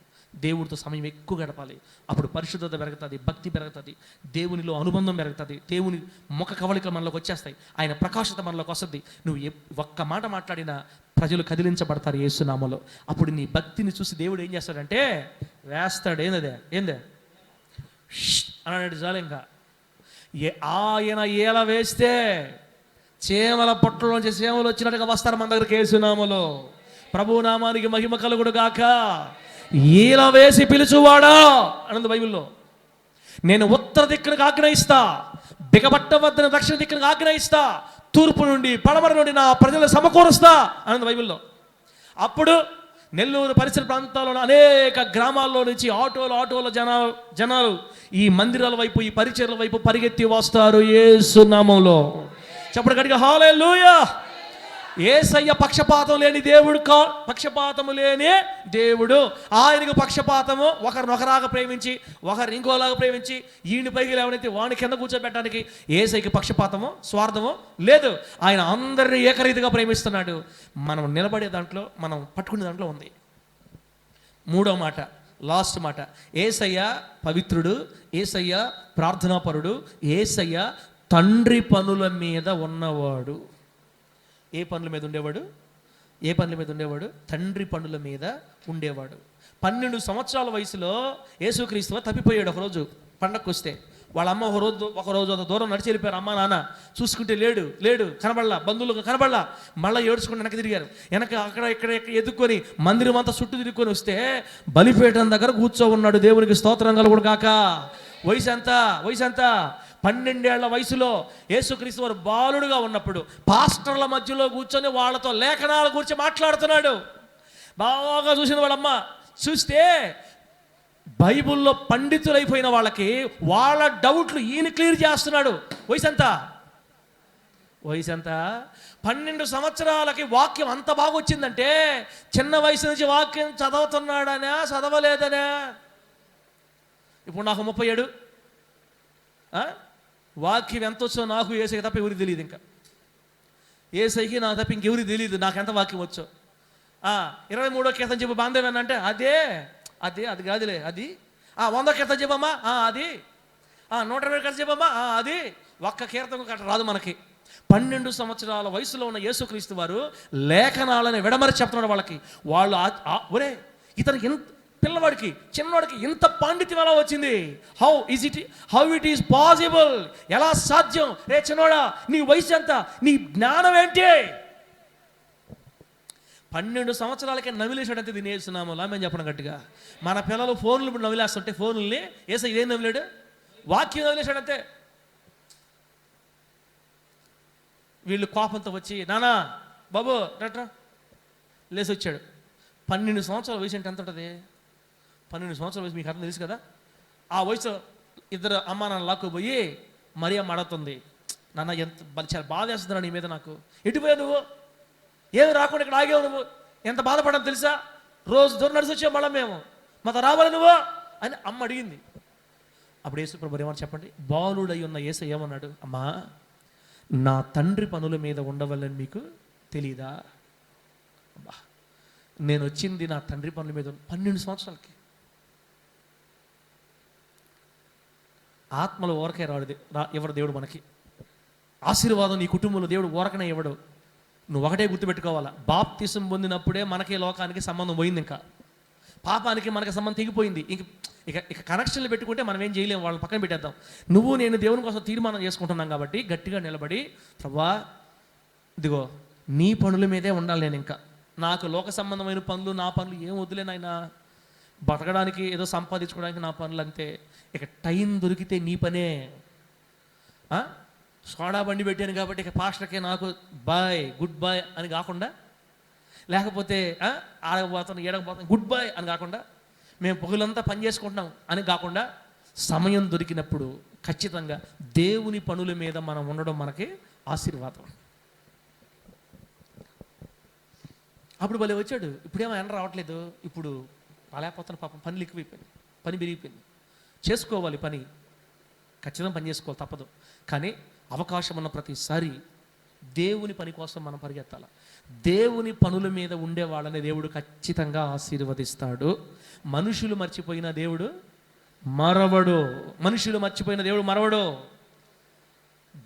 S1: దేవుడితో సమయం ఎక్కువ గడపాలి. అప్పుడు పరిశుద్ధత పెరుగుతుంది, భక్తి పెరుగుతుంది, దేవునిలో అనుబంధం పెరుగుతుంది, దేవుని ముఖ కవళికలు మనలోకి వచ్చేస్తాయి, ఆయన ప్రకాశత మనలోకి వస్తుంది. నువ్వు ఒక్క మాట మాట్లాడినా ప్రజలు కదిలించబడతారు యేసునామములో. అప్పుడు నీ భక్తిని చూసి దేవుడు ఏం చేస్తాడంటే వేస్తాడు. ఏందే అన్నాడు చాలు. ఇంకా ఆయన ఏల వేస్తే చేమల పొట్టలోంచి సేమలు వచ్చినట్టుగా వస్తారు మన దగ్గరికి యేసునామములో. ప్రభు నామానికి మహిమ కలుగుడు గాక. ఈల వేసి పిలుచువాడా అన్నది బైబిల్లో. నేను ఉత్తర దిక్కునికి ఆజ్ఞయిస్తా, బిగబట్టవద్దని దక్షిణ దిక్కునికి ఆజ్ఞయిస్తా, తూర్పు నుండి పడమర నుండి నా ప్రజలు సమకూరుస్తా అన్నది బైబిల్లో. అప్పుడు నెల్లూరు పరిసర ప్రాంతాల్లో అనేక గ్రామాల్లో నుంచి ఆటోల జనాలు ఈ మందిరాల వైపు, ఈ పరిచర్ల వైపు పరిగెత్తి వస్తారు యేసు నామములో. చెప్పండి గట్టిగా హల్లెలూయా. యేసయ్య పక్షపాతం లేని దేవుడు పక్షపాతము లేని దేవుడు. ఆయనకు పక్షపాతము ఒకరినొకరాగా ప్రేమించి ఒకరు ఇంకోలాగా ప్రేమించి ఈయన పైకి లేవనైతే వాడిని కింద కూర్చోబెట్టడానికి యేసయ్యకి పక్షపాతము స్వార్థము లేదు. ఆయన అందరినీ ఏకరీతిగా ప్రేమిస్తున్నాడు. మనం నిలబడే దాంట్లో, మనం పట్టుకునే దాంట్లో ఉంది. మూడో మాట, లాస్ట్ మాట, యేసయ్య పవిత్రుడు, యేసయ్య ప్రార్థనాపరుడు, యేసయ్య తండ్రి పనుల మీద ఉన్నవాడు. ఏ పనుల మీద ఉండేవాడు? ఏ పనుల మీద ఉండేవాడు? తండ్రి పనుల మీద ఉండేవాడు. 12 సంవత్సరాల వయసులో యేసుక్రీస్తు తప్పిపోయాడు. ఒకరోజు పండగకు వస్తే వాళ్ళ అమ్మ ఒకరోజు అంత దూరం నడిచి వెళ్ళిపోయారు. అమ్మ నాన్న చూసుకుంటే లేడు కనబడలా, బంధువులు కనబడలా. మళ్ళీ ఏడ్చుకుంటే వెనక తిరిగారు. వెనక అక్కడ ఇక్కడ ఎదుక్కొని మందిరం అంతా చుట్టూ తిరుక్కొని వస్తే బలిపీఠం దగ్గర కూర్చో ఉన్నాడు. దేవునికి స్తోత్రం కలుగును గాక. వయసు ఎంత? 12 ఏళ్ల వయసులో యేసుక్రీస్తు వారు బాలుడుగా ఉన్నప్పుడు పాస్టర్ల మధ్యలో కూర్చొని వాళ్ళతో లేఖనాల గురించి మాట్లాడుతున్నాడు. బాగా చూసింది వాళ్ళమ్మ. చూస్తే బైబిల్లో పండితులైపోయిన వాళ్ళకి వాళ్ళ డౌట్లు ఈయన క్లియర్ చేస్తున్నాడు. వయసు ఎంత? 12 సంవత్సరాలకి వాక్యం అంత బాగా వచ్చిందంటే చిన్న వయసు నుంచి వాక్యం చదవుతున్నాడనా చదవలేదనా? ఇప్పుడు నాకు 37. వాక్యం ఎంత వచ్చో నాకు యేసయ్యకి తప్ప ఎవరికి తెలియదు. ఇంకా యేసయ్యకి నాకు తప్ప ఇంకెవరికి తెలియదు నాకు ఎంత వాక్యం వచ్చో. 23వ కీర్తన చెప్పు బాంధవ్యం అంటే అది కాదులే, అది 100వ కీర్తన చెప్పమ్మా, అది 120 కీర్తన చెప్పమ్మా, అది ఒక్క కీర్తన కట్ట రాదు మనకి. 12 సంవత్సరాల వయసులో ఉన్న యేసుక్రీస్తు వారు లేఖనాలని విడమరి చెప్తున్నాడు వాళ్ళకి. వాళ్ళు ఒరే ఇతనికి ఎంత పిల్లవాడికి చిన్నవాడికి ఇంత పాండిత్యం ఎలా వచ్చింది? How it is possible? ఎలా సాధ్యం? రే చిన్నవాడా, నీ వయసు ఎంత? నీ జ్ఞానం ఏంటి? 12 సంవత్సరాలకే నవిలేసాడంతే దీన్ని వేస్తున్నాము లామేం చెప్పడం గట్టిగా. మన పిల్లలు ఫోన్లు ఇప్పుడు నవిలేస్తుంటే ఫోన్లని ఏసై ఇదేం నవిలాడు? వాక్యం నవిలేసాడంతే. వీళ్ళు కోపంతో వచ్చి నానా బాబు రట్రా లేసి వచ్చాడు. 12 సంవత్సరాల వయసు అంటే ఎంత ఉంటుంది? 12 సంవత్సరాల వయసు మీకు అర్థం తెలుసు కదా. ఆ వయసు ఇద్దరు అమ్మ నాన్న లాక్కుపోయి మరియమ్మ అడుగుతుంది, నాన్న చాలా బాధ వేస్తుందా నీ మీద, నాకు ఎటుపోయావు నువ్వు, ఏమి రాకుండా ఇక్కడ ఆగావు నువ్వు, ఎంత బాధపడడం తెలుసా, రోజు దూరం నడిచి వచ్చావు మళ్ళీ మేము, మాతో రావాలి నువ్వు అని అమ్మ అడిగింది. అప్పుడు యేసుప్రభువు ఏమని చెప్పండి? బాలుడై ఉన్న యేసయ్య ఏమన్నాడు? అమ్మా నా తండ్రి పనుల మీద ఉండవాలని మీకు తెలీదా? అబ్బా నేను వచ్చింది నా తండ్రి పనుల మీద. 12 సంవత్సరాలకి ఆత్మలు ఊరకే ఎవరు దేవుడు మనకి ఆశీర్వాదం. నీ కుటుంబంలో దేవుడు ఊరకనే ఇవ్వడు. నువ్వు ఒకటే గుర్తుపెట్టుకోవాలా, బాప్తిసం పొందినప్పుడే మనకి లోకానికి సంబంధం పోయింది. ఇంకా పాపానికి మనకి సంబంధం తెగిపోయింది. ఇక కనెక్షన్లు పెట్టుకుంటే మనం ఏం చేయలేము, వాళ్ళని పక్కన పెట్టేద్దాం. నువ్వు నేను దేవుని కోసం తీర్మానం చేసుకుంటున్నాం కాబట్టి గట్టిగా నిలబడి, ప్రభువా ఇదిగో నీ పనుల మీదే ఉండాలి నేను. ఇంకా నాకు లోక సంబంధమైన పనులు, నా పనులు ఏం వద్దులే నాయనా, బతకడానికి ఏదో సంపాదించుకోవడానికి నా పనులు అంతే. ఇక టైం దొరికితే నీ పనే. సోడా బండి పెట్టాను కాబట్టి ఇక పాస్టర్కే నాకు బాయ్ గుడ్ బాయ్ అని కాకుండా, లేకపోతే ఆడకపోతాను ఏడకపోతాను గుడ్ బాయ్ అని కాకుండా, మేము పొగులంతా పని చేసుకుంటున్నాం అని కాకుండా, సమయం దొరికినప్పుడు ఖచ్చితంగా దేవుని పనుల మీద మనం ఉండడం మనకి ఆశీర్వాదం. అప్పుడు భలే వచ్చాడు. ఇప్పుడేమో ఎండ రావట్లేదు, ఇప్పుడు రాలేకపోతాను పాపం, పనులు ఎక్కువైపోయింది, పని పెరిగిపోయింది. చేసుకోవాలి పని, ఖచ్చితంగా పని చేసుకోవాలి తప్పదు. కానీ అవకాశం ఉన్న ప్రతిసారి దేవుని పని కోసం మనం పరిగెత్తాలి. దేవుని పనుల మీద ఉండే వాళ్ళని దేవుడు ఖచ్చితంగా ఆశీర్వదిస్తాడు. మనుషులు మర్చిపోయిన దేవుడు మరవడు.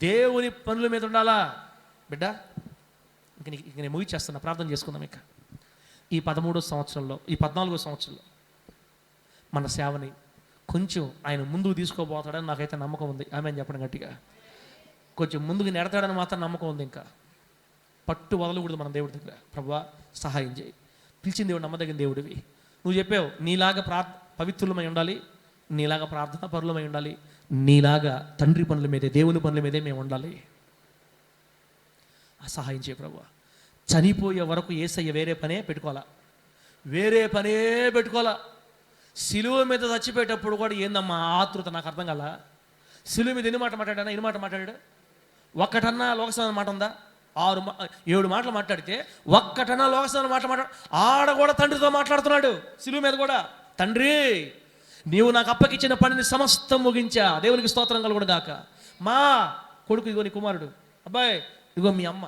S1: దేవుని పనుల మీద ఉండాలా బిడ్డ. ఇంక నేను ముగిచేస్తున్నా, ప్రార్థన చేసుకుందాం. ఇక ఈ 13వ సంవత్సరంలో, ఈ 14వ సంవత్సరంలో మన సేవని కొంచెం ఆయన ముందుకు తీసుకోబోతాడని నాకైతే నమ్మకం ఉంది. ఆమె చెప్పడం గట్టిగా. కొంచెం ముందుకు నెడతాడని మాత్రం నమ్మకం ఉంది. ఇంకా పట్టు వదలకూడదు మన దేవుడి దగ్గర. ప్రభువా సహాయం చేయి. పిలిచిన దేవుడు నమ్మదగిన దేవుడివి. నువ్వు చెప్పావు నీలాగా పవిత్రులమై ఉండాలి, నీలాగా ప్రార్థనా పరులమై ఉండాలి, నీలాగా తండ్రి పనుల మీదే దేవుని పనుల మీదే మేము ఉండాలి. ఆ సహాయం చేయ ప్రభువా. చనిపోయే వరకు యేసయ్య వేరే పనే పెట్టుకోవాలా. సిలువ మీద చచ్చిపోయేటప్పుడు కూడా ఏందమ్మా ఆతృత నాకు అర్థం కాల. సిలువ మీద ఎన్ని మాట మాట్లాడాడు? ఒక్కటన్నా లోకసభ మాట ఉందా? 7 మాటలు మాట్లాడితే ఒక్కటన్నా లోకసభ మాట్లాడు, ఆడ కూడా తండ్రితో మాట్లాడుతున్నాడు. సిలువ మీద కూడా, తండ్రి నీవు నాకు అప్పగిచ్చిన పనిని సమస్తం ముగించా, దేవునికి స్తోత్రం కలుగును గాక. మా కొడుకు ఇదిగో నీ కుమారుడు, అబ్బాయి ఇదిగో మీ అమ్మ.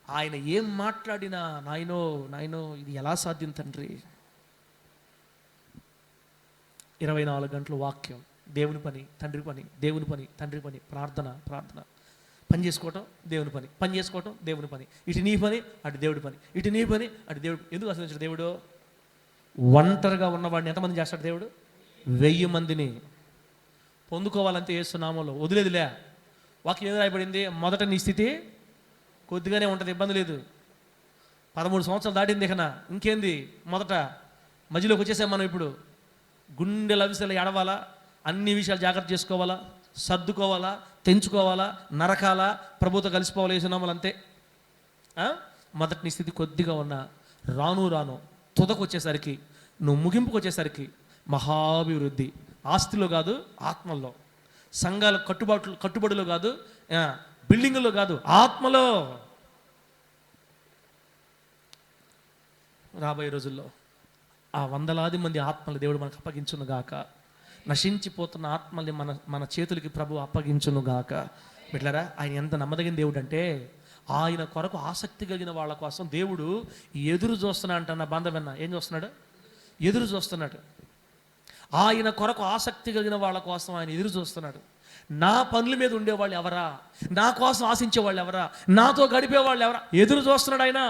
S1: ఆయన ఏం మాట్లాడినా నాయనో ఇది ఎలా సాధ్యం తండ్రి? 24 గంటలు వాక్యం, దేవుని పని తండ్రి పని, దేవుని పని తండ్రి పని, ప్రార్థన పని చేసుకోవటం దేవుని పని, పని చేసుకోవటం దేవుని పని, ఇటు నీ పని అటు దేవుడి పని, ఇటు నీ పని అటు దేవుడు. ఎందుకు అసలు దేవుడు ఒంటరిగా ఉన్నవాడిని ఎంతమంది చేస్తాడు దేవుడు? 1000 మందిని పొందుకోవాలంటే యేసునామంలో. వదిలేదులే. వాక్యం ఏది రాయబడింది? మొదట నీ స్థితి కొద్దిగానే ఉంటుంది, ఇబ్బంది లేదు. 13 సంవత్సరాలు దాటింది, ఇకనా ఇంకేంది? మొదట మధ్యలోకి వచ్చేసాం మనం. ఇప్పుడు గుండెల అవిసెలు ఎడవాలా, అన్ని విషయాలు జాగ్రత్త చేసుకోవాలా, సర్దుకోవాలా, తెంచుకోవాలా, నరకాలా, ప్రభుతో కలిసిపోవాలి యేసునామములో, అంతే. మొదటి నీ స్థితి కొద్దిగా ఉన్నా రాను తుదకు వచ్చేసరికి, నువ్వు ముగింపుకు వచ్చేసరికి మహాభివృద్ధి. ఆస్తిలో కాదు, ఆత్మల్లో. సంఘాల కట్టుబడిలో కాదు, బిల్డింగుల్లో కాదు, ఆత్మలో. రాబోయే రోజుల్లో ఆ 100,000 మంది ఆత్మలు దేవుడు మనకు అప్పగించును గాక. నశించిపోతున్న ఆత్మల్ని మన చేతులకి ప్రభు అప్పగించును గాక. బిడ్డలారా, ఆయన ఎంత నమ్మదగిన దేవుడు అంటే, ఆయన కొరకు ఆసక్తి కలిగిన వాళ్ళ కోసం దేవుడు ఎదురు చూస్తున్నా అంట. నా బంధవన్న ఏం చూస్తున్నాడు? ఎదురు చూస్తున్నాడు. ఆయన కొరకు ఆసక్తి కలిగిన వాళ్ళ కోసం ఆయన ఎదురు చూస్తున్నాడు. నా పనుల మీద ఉండేవాళ్ళు ఎవరా, నా కోసం ఆశించేవాళ్ళు ఎవరా, నాతో గడిపేవాళ్ళు ఎవరా, ఎదురు చూస్తున్నాడు ఆయన.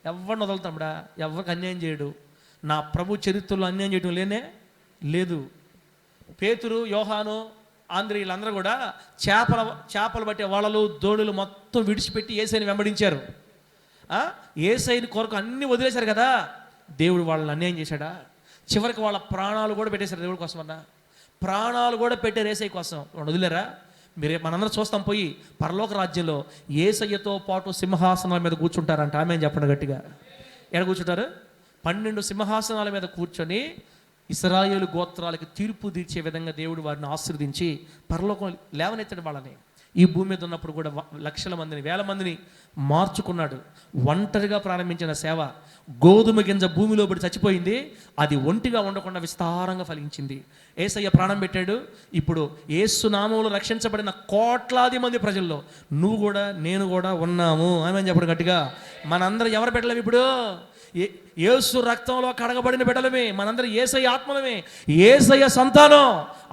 S1: ఎవరిని వదులుతాడా? ఎవరికి అన్యాయం చేయడు. నా ప్రభు చరిత్రలో అన్యాయం చేయడం లేదు. పేతురు, యోహాను, ఆంధ్రీ వీళ్ళందరూ కూడా చేపలు పట్టే వలలు, దోడులు మొత్తం విడిచిపెట్టి యేసయ్యని వెంబడించారు. యేసయ్యని కొరకు అన్ని వదిలేశారు కదా. దేవుడు వాళ్ళని అన్యాయం చేశాడా? చివరికి వాళ్ళ ప్రాణాలు కూడా పెట్టేశారు దేవుడి కోసం. ప్రాణాలు కూడా పెట్టారు యేసయ్య కోసం. వదిలేరా? మనందరం చూస్తాం పోయి పరలోక రాజ్యంలో యేసయ్యతో పాటు సింహాసనాల మీద కూర్చుంటారంట. ఆమె చెప్పండి గట్టిగా. ఎక్కడ కూర్చుంటారు? 12 సింహాసనాల మీద కూర్చొని ఇశ్రాయేలు గోత్రాలకి తీర్పు తీర్చే విధంగా దేవుడు వారిని ఆశీర్వదించి పరలోకం లేవనెత్తాడు వాళ్ళని. ఈ భూమి మీద ఉన్నప్పుడు కూడా లక్షల మందిని, వేల మందిని మార్చుకున్నాడు. ఒంటరిగా ప్రారంభించిన సేవ గోధుమ గింజ భూమిలో పడి చచ్చిపోయింది, అది ఒంటిగా ఉండకుండా విస్తారంగా ఫలించింది. యేసయ్య ప్రాణం పెట్టాడు. ఇప్పుడు యేసు నామములో రక్షించబడిన కోట్లాది మంది ప్రజల్లో నువ్వు కూడా నేను కూడా ఉన్నాము. ఆమేన్ చెప్పండి గట్టిగా. మనందరం ఎవరు పెట్టలేము? ఇప్పుడు యేసు రక్తంలో కడగబడిన బిడ్డలమే మనందరం, యేసయ్య ఆత్మలమే, యేసయ్య సంతానం.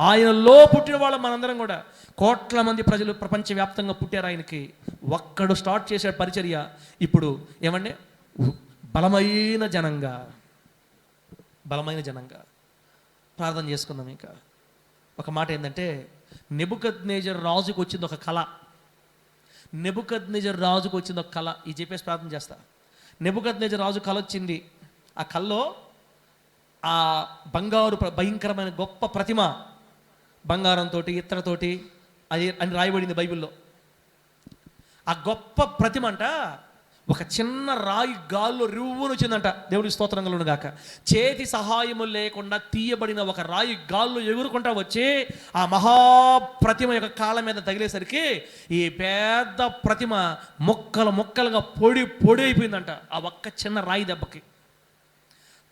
S1: ఆయనలో పుట్టిన వాళ్ళం మనందరం కూడా. కోట్ల మంది ప్రజలు ప్రపంచవ్యాప్తంగా పుట్టారు ఆయనకి. ఒక్కడు స్టార్ట్ చేశాడు పరిచర్య. ఇప్పుడు ఏమంటే బలమైన జనంగా ప్రార్థన చేసుకుందాం. ఇంకా ఒక మాట ఏంటంటే, నెబుకద్నెజర్ రాజుకు వచ్చింది ఒక కళ. నెబుకద్నెజర్ రాజుకు వచ్చింది ఒక కళ. ఈ చెప్పేసి ప్రార్థన చేస్తా. నెబుకద్నెజర్ రాజు కళ వచ్చింది. ఆ కల్లో ఆ బంగారు భయంకరమైన గొప్ప ప్రతిమ, బంగారంతో ఇత్తడితోటి అది అని రాయబడింది బైబిల్లో. ఆ గొప్ప ప్రతిమ అంట ఒక చిన్న రాయి గాల్లో రివ్వును వచ్చిందంట. దేవుడి స్తోత్రం కలుగును గాక. చేతి సహాయము లేకుండా తీయబడిన ఒక రాయి గాల్లో ఎగురుకుంటా వచ్చి ఆ మహాప్రతిమ యొక్క కాళ్ళ మీద తగిలేసరికి ఈ పెద్ద ప్రతిమ ముక్కలుగా పొడి అయిపోయిందంట. ఆ ఒక్క చిన్న రాయి దెబ్బకి.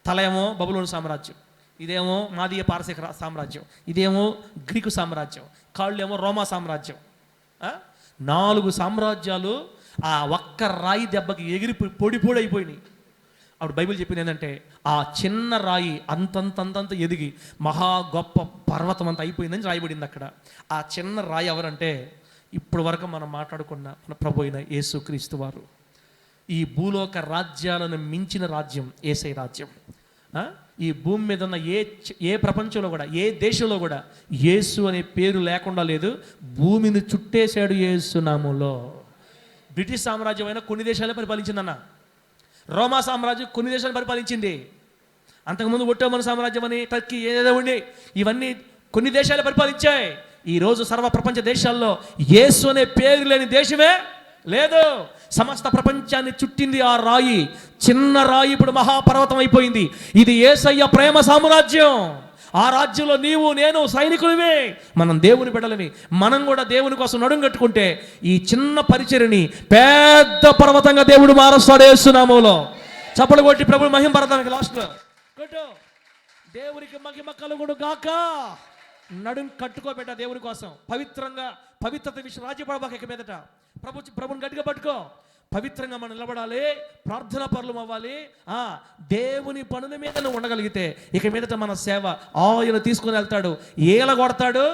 S1: తల ఏమో బబులోను సామ్రాజ్యం, ఇదేమో మాదీయ పారసీక సామ్రాజ్యం, ఇదేమో గ్రీకు సామ్రాజ్యం, కాళ్ళు ఏమో రోమా సామ్రాజ్యం. 4 సామ్రాజ్యాలు ఆ ఒక్క రాయి దెబ్బకి ఎగిరి పొడి అయిపోయినాయి. అప్పుడు బైబిల్ చెప్పింది ఏంటంటే, ఆ చిన్న రాయి అంతంత ఎదిగి మహా గొప్ప పర్వతం అంత అయిపోయిందని రాయబడింది అక్కడ. ఆ చిన్న రాయి ఎవరంటే, ఇప్పుడు వరకు మనం మాట్లాడుకున్న మన ప్రభు అయిన యేసుక్రీస్తు వారు. ఈ భూలోక రాజ్యాలను మించిన రాజ్యం యేసయ్య రాజ్యం. ఈ భూమి మీద ఉన్న ఏ ప్రపంచంలో కూడా, ఏ దేశంలో కూడా యేసు అనే పేరు లేకుండా లేదు. భూమిని చుట్టేశాడు యేసు నామంలో. బ్రిటిష్ సామ్రాజ్యం అయినా కొన్ని దేశాలే పరిపాలించిందన్న. రోమా సామ్రాజ్యం కొన్ని దేశాలు పరిపాలించింది. అంతకుముందు ఒట్టోమన్ సామ్రాజ్యం అని, టర్కీ, ఏదేదో ఉండి ఇవన్నీ కొన్ని దేశాలే పరిపాలించాయి. ఈరోజు సర్వ ప్రపంచ దేశాల్లో యేసు అనే పేరు లేని దేశమే లేదు. సమస్త ప్రపంచాన్ని చుట్టింది ఆ రాయి. చిన్న రాయి ఇప్పుడు మహాపర్వతం అయిపోయింది. ఇది యేసయ్య ప్రేమ సామ్రాజ్యం. ఆ రాజ్యంలో నీవు నేను సైనికులమే, మనం దేవుని బిడ్డలవి. మనం కూడా దేవుని కోసం నడుం కట్టుకుంటే ఈ చిన్న పరిచర్ని పెద్ద పర్వతంగా దేవుడు మారుస్తాడు యేసునామములో. చప్పలు కొట్టి ప్రభు మహిమ పడతానికి లాస్ట్లో కొట్టు. దేవునికి మహిమ కలుగును గాక. నడుం కట్టుకోబెట్ట దేవుని కోసం పవిత్రంగా. పవిత్రత విషయం రాజ్యపడబాక. ఇక మీదట ప్రభుని గట్టిగా పట్టుకో. పవిత్రంగా మనం నిలబడాలి, ప్రార్థనా పరులం అవ్వాలి. దేవుని పనుల మీద నువ్వు ఉండగలిగితే ఇక మీదట మన సేవ ఆయన తీసుకుని వెళ్తాడు, ఏల కొడతాడు.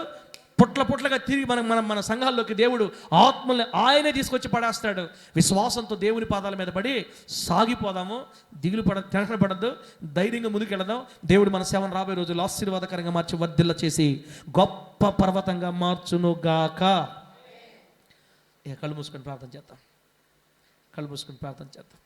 S1: పుట్లగా తిరిగి మన సంఘాల్లోకి దేవుడు ఆత్మల్ని ఆయనే తీసుకొచ్చి పడేస్తాడు. విశ్వాసంతో దేవుని పాదాల మీద పడి సాగిపోదాము. దిగులు టెన్షన్ పడద్దు, ధైర్యంగా ముందుకెళ్దాం. దేవుడు మన సేవను రాబోయే రోజులు ఆశీర్వాదకరంగా మార్చి వర్ధిల్ల చేసి గొప్ప పర్వతంగా మార్చును గాక. కళ్ళు మూసుకొని ప్రార్థన చేద్దాం.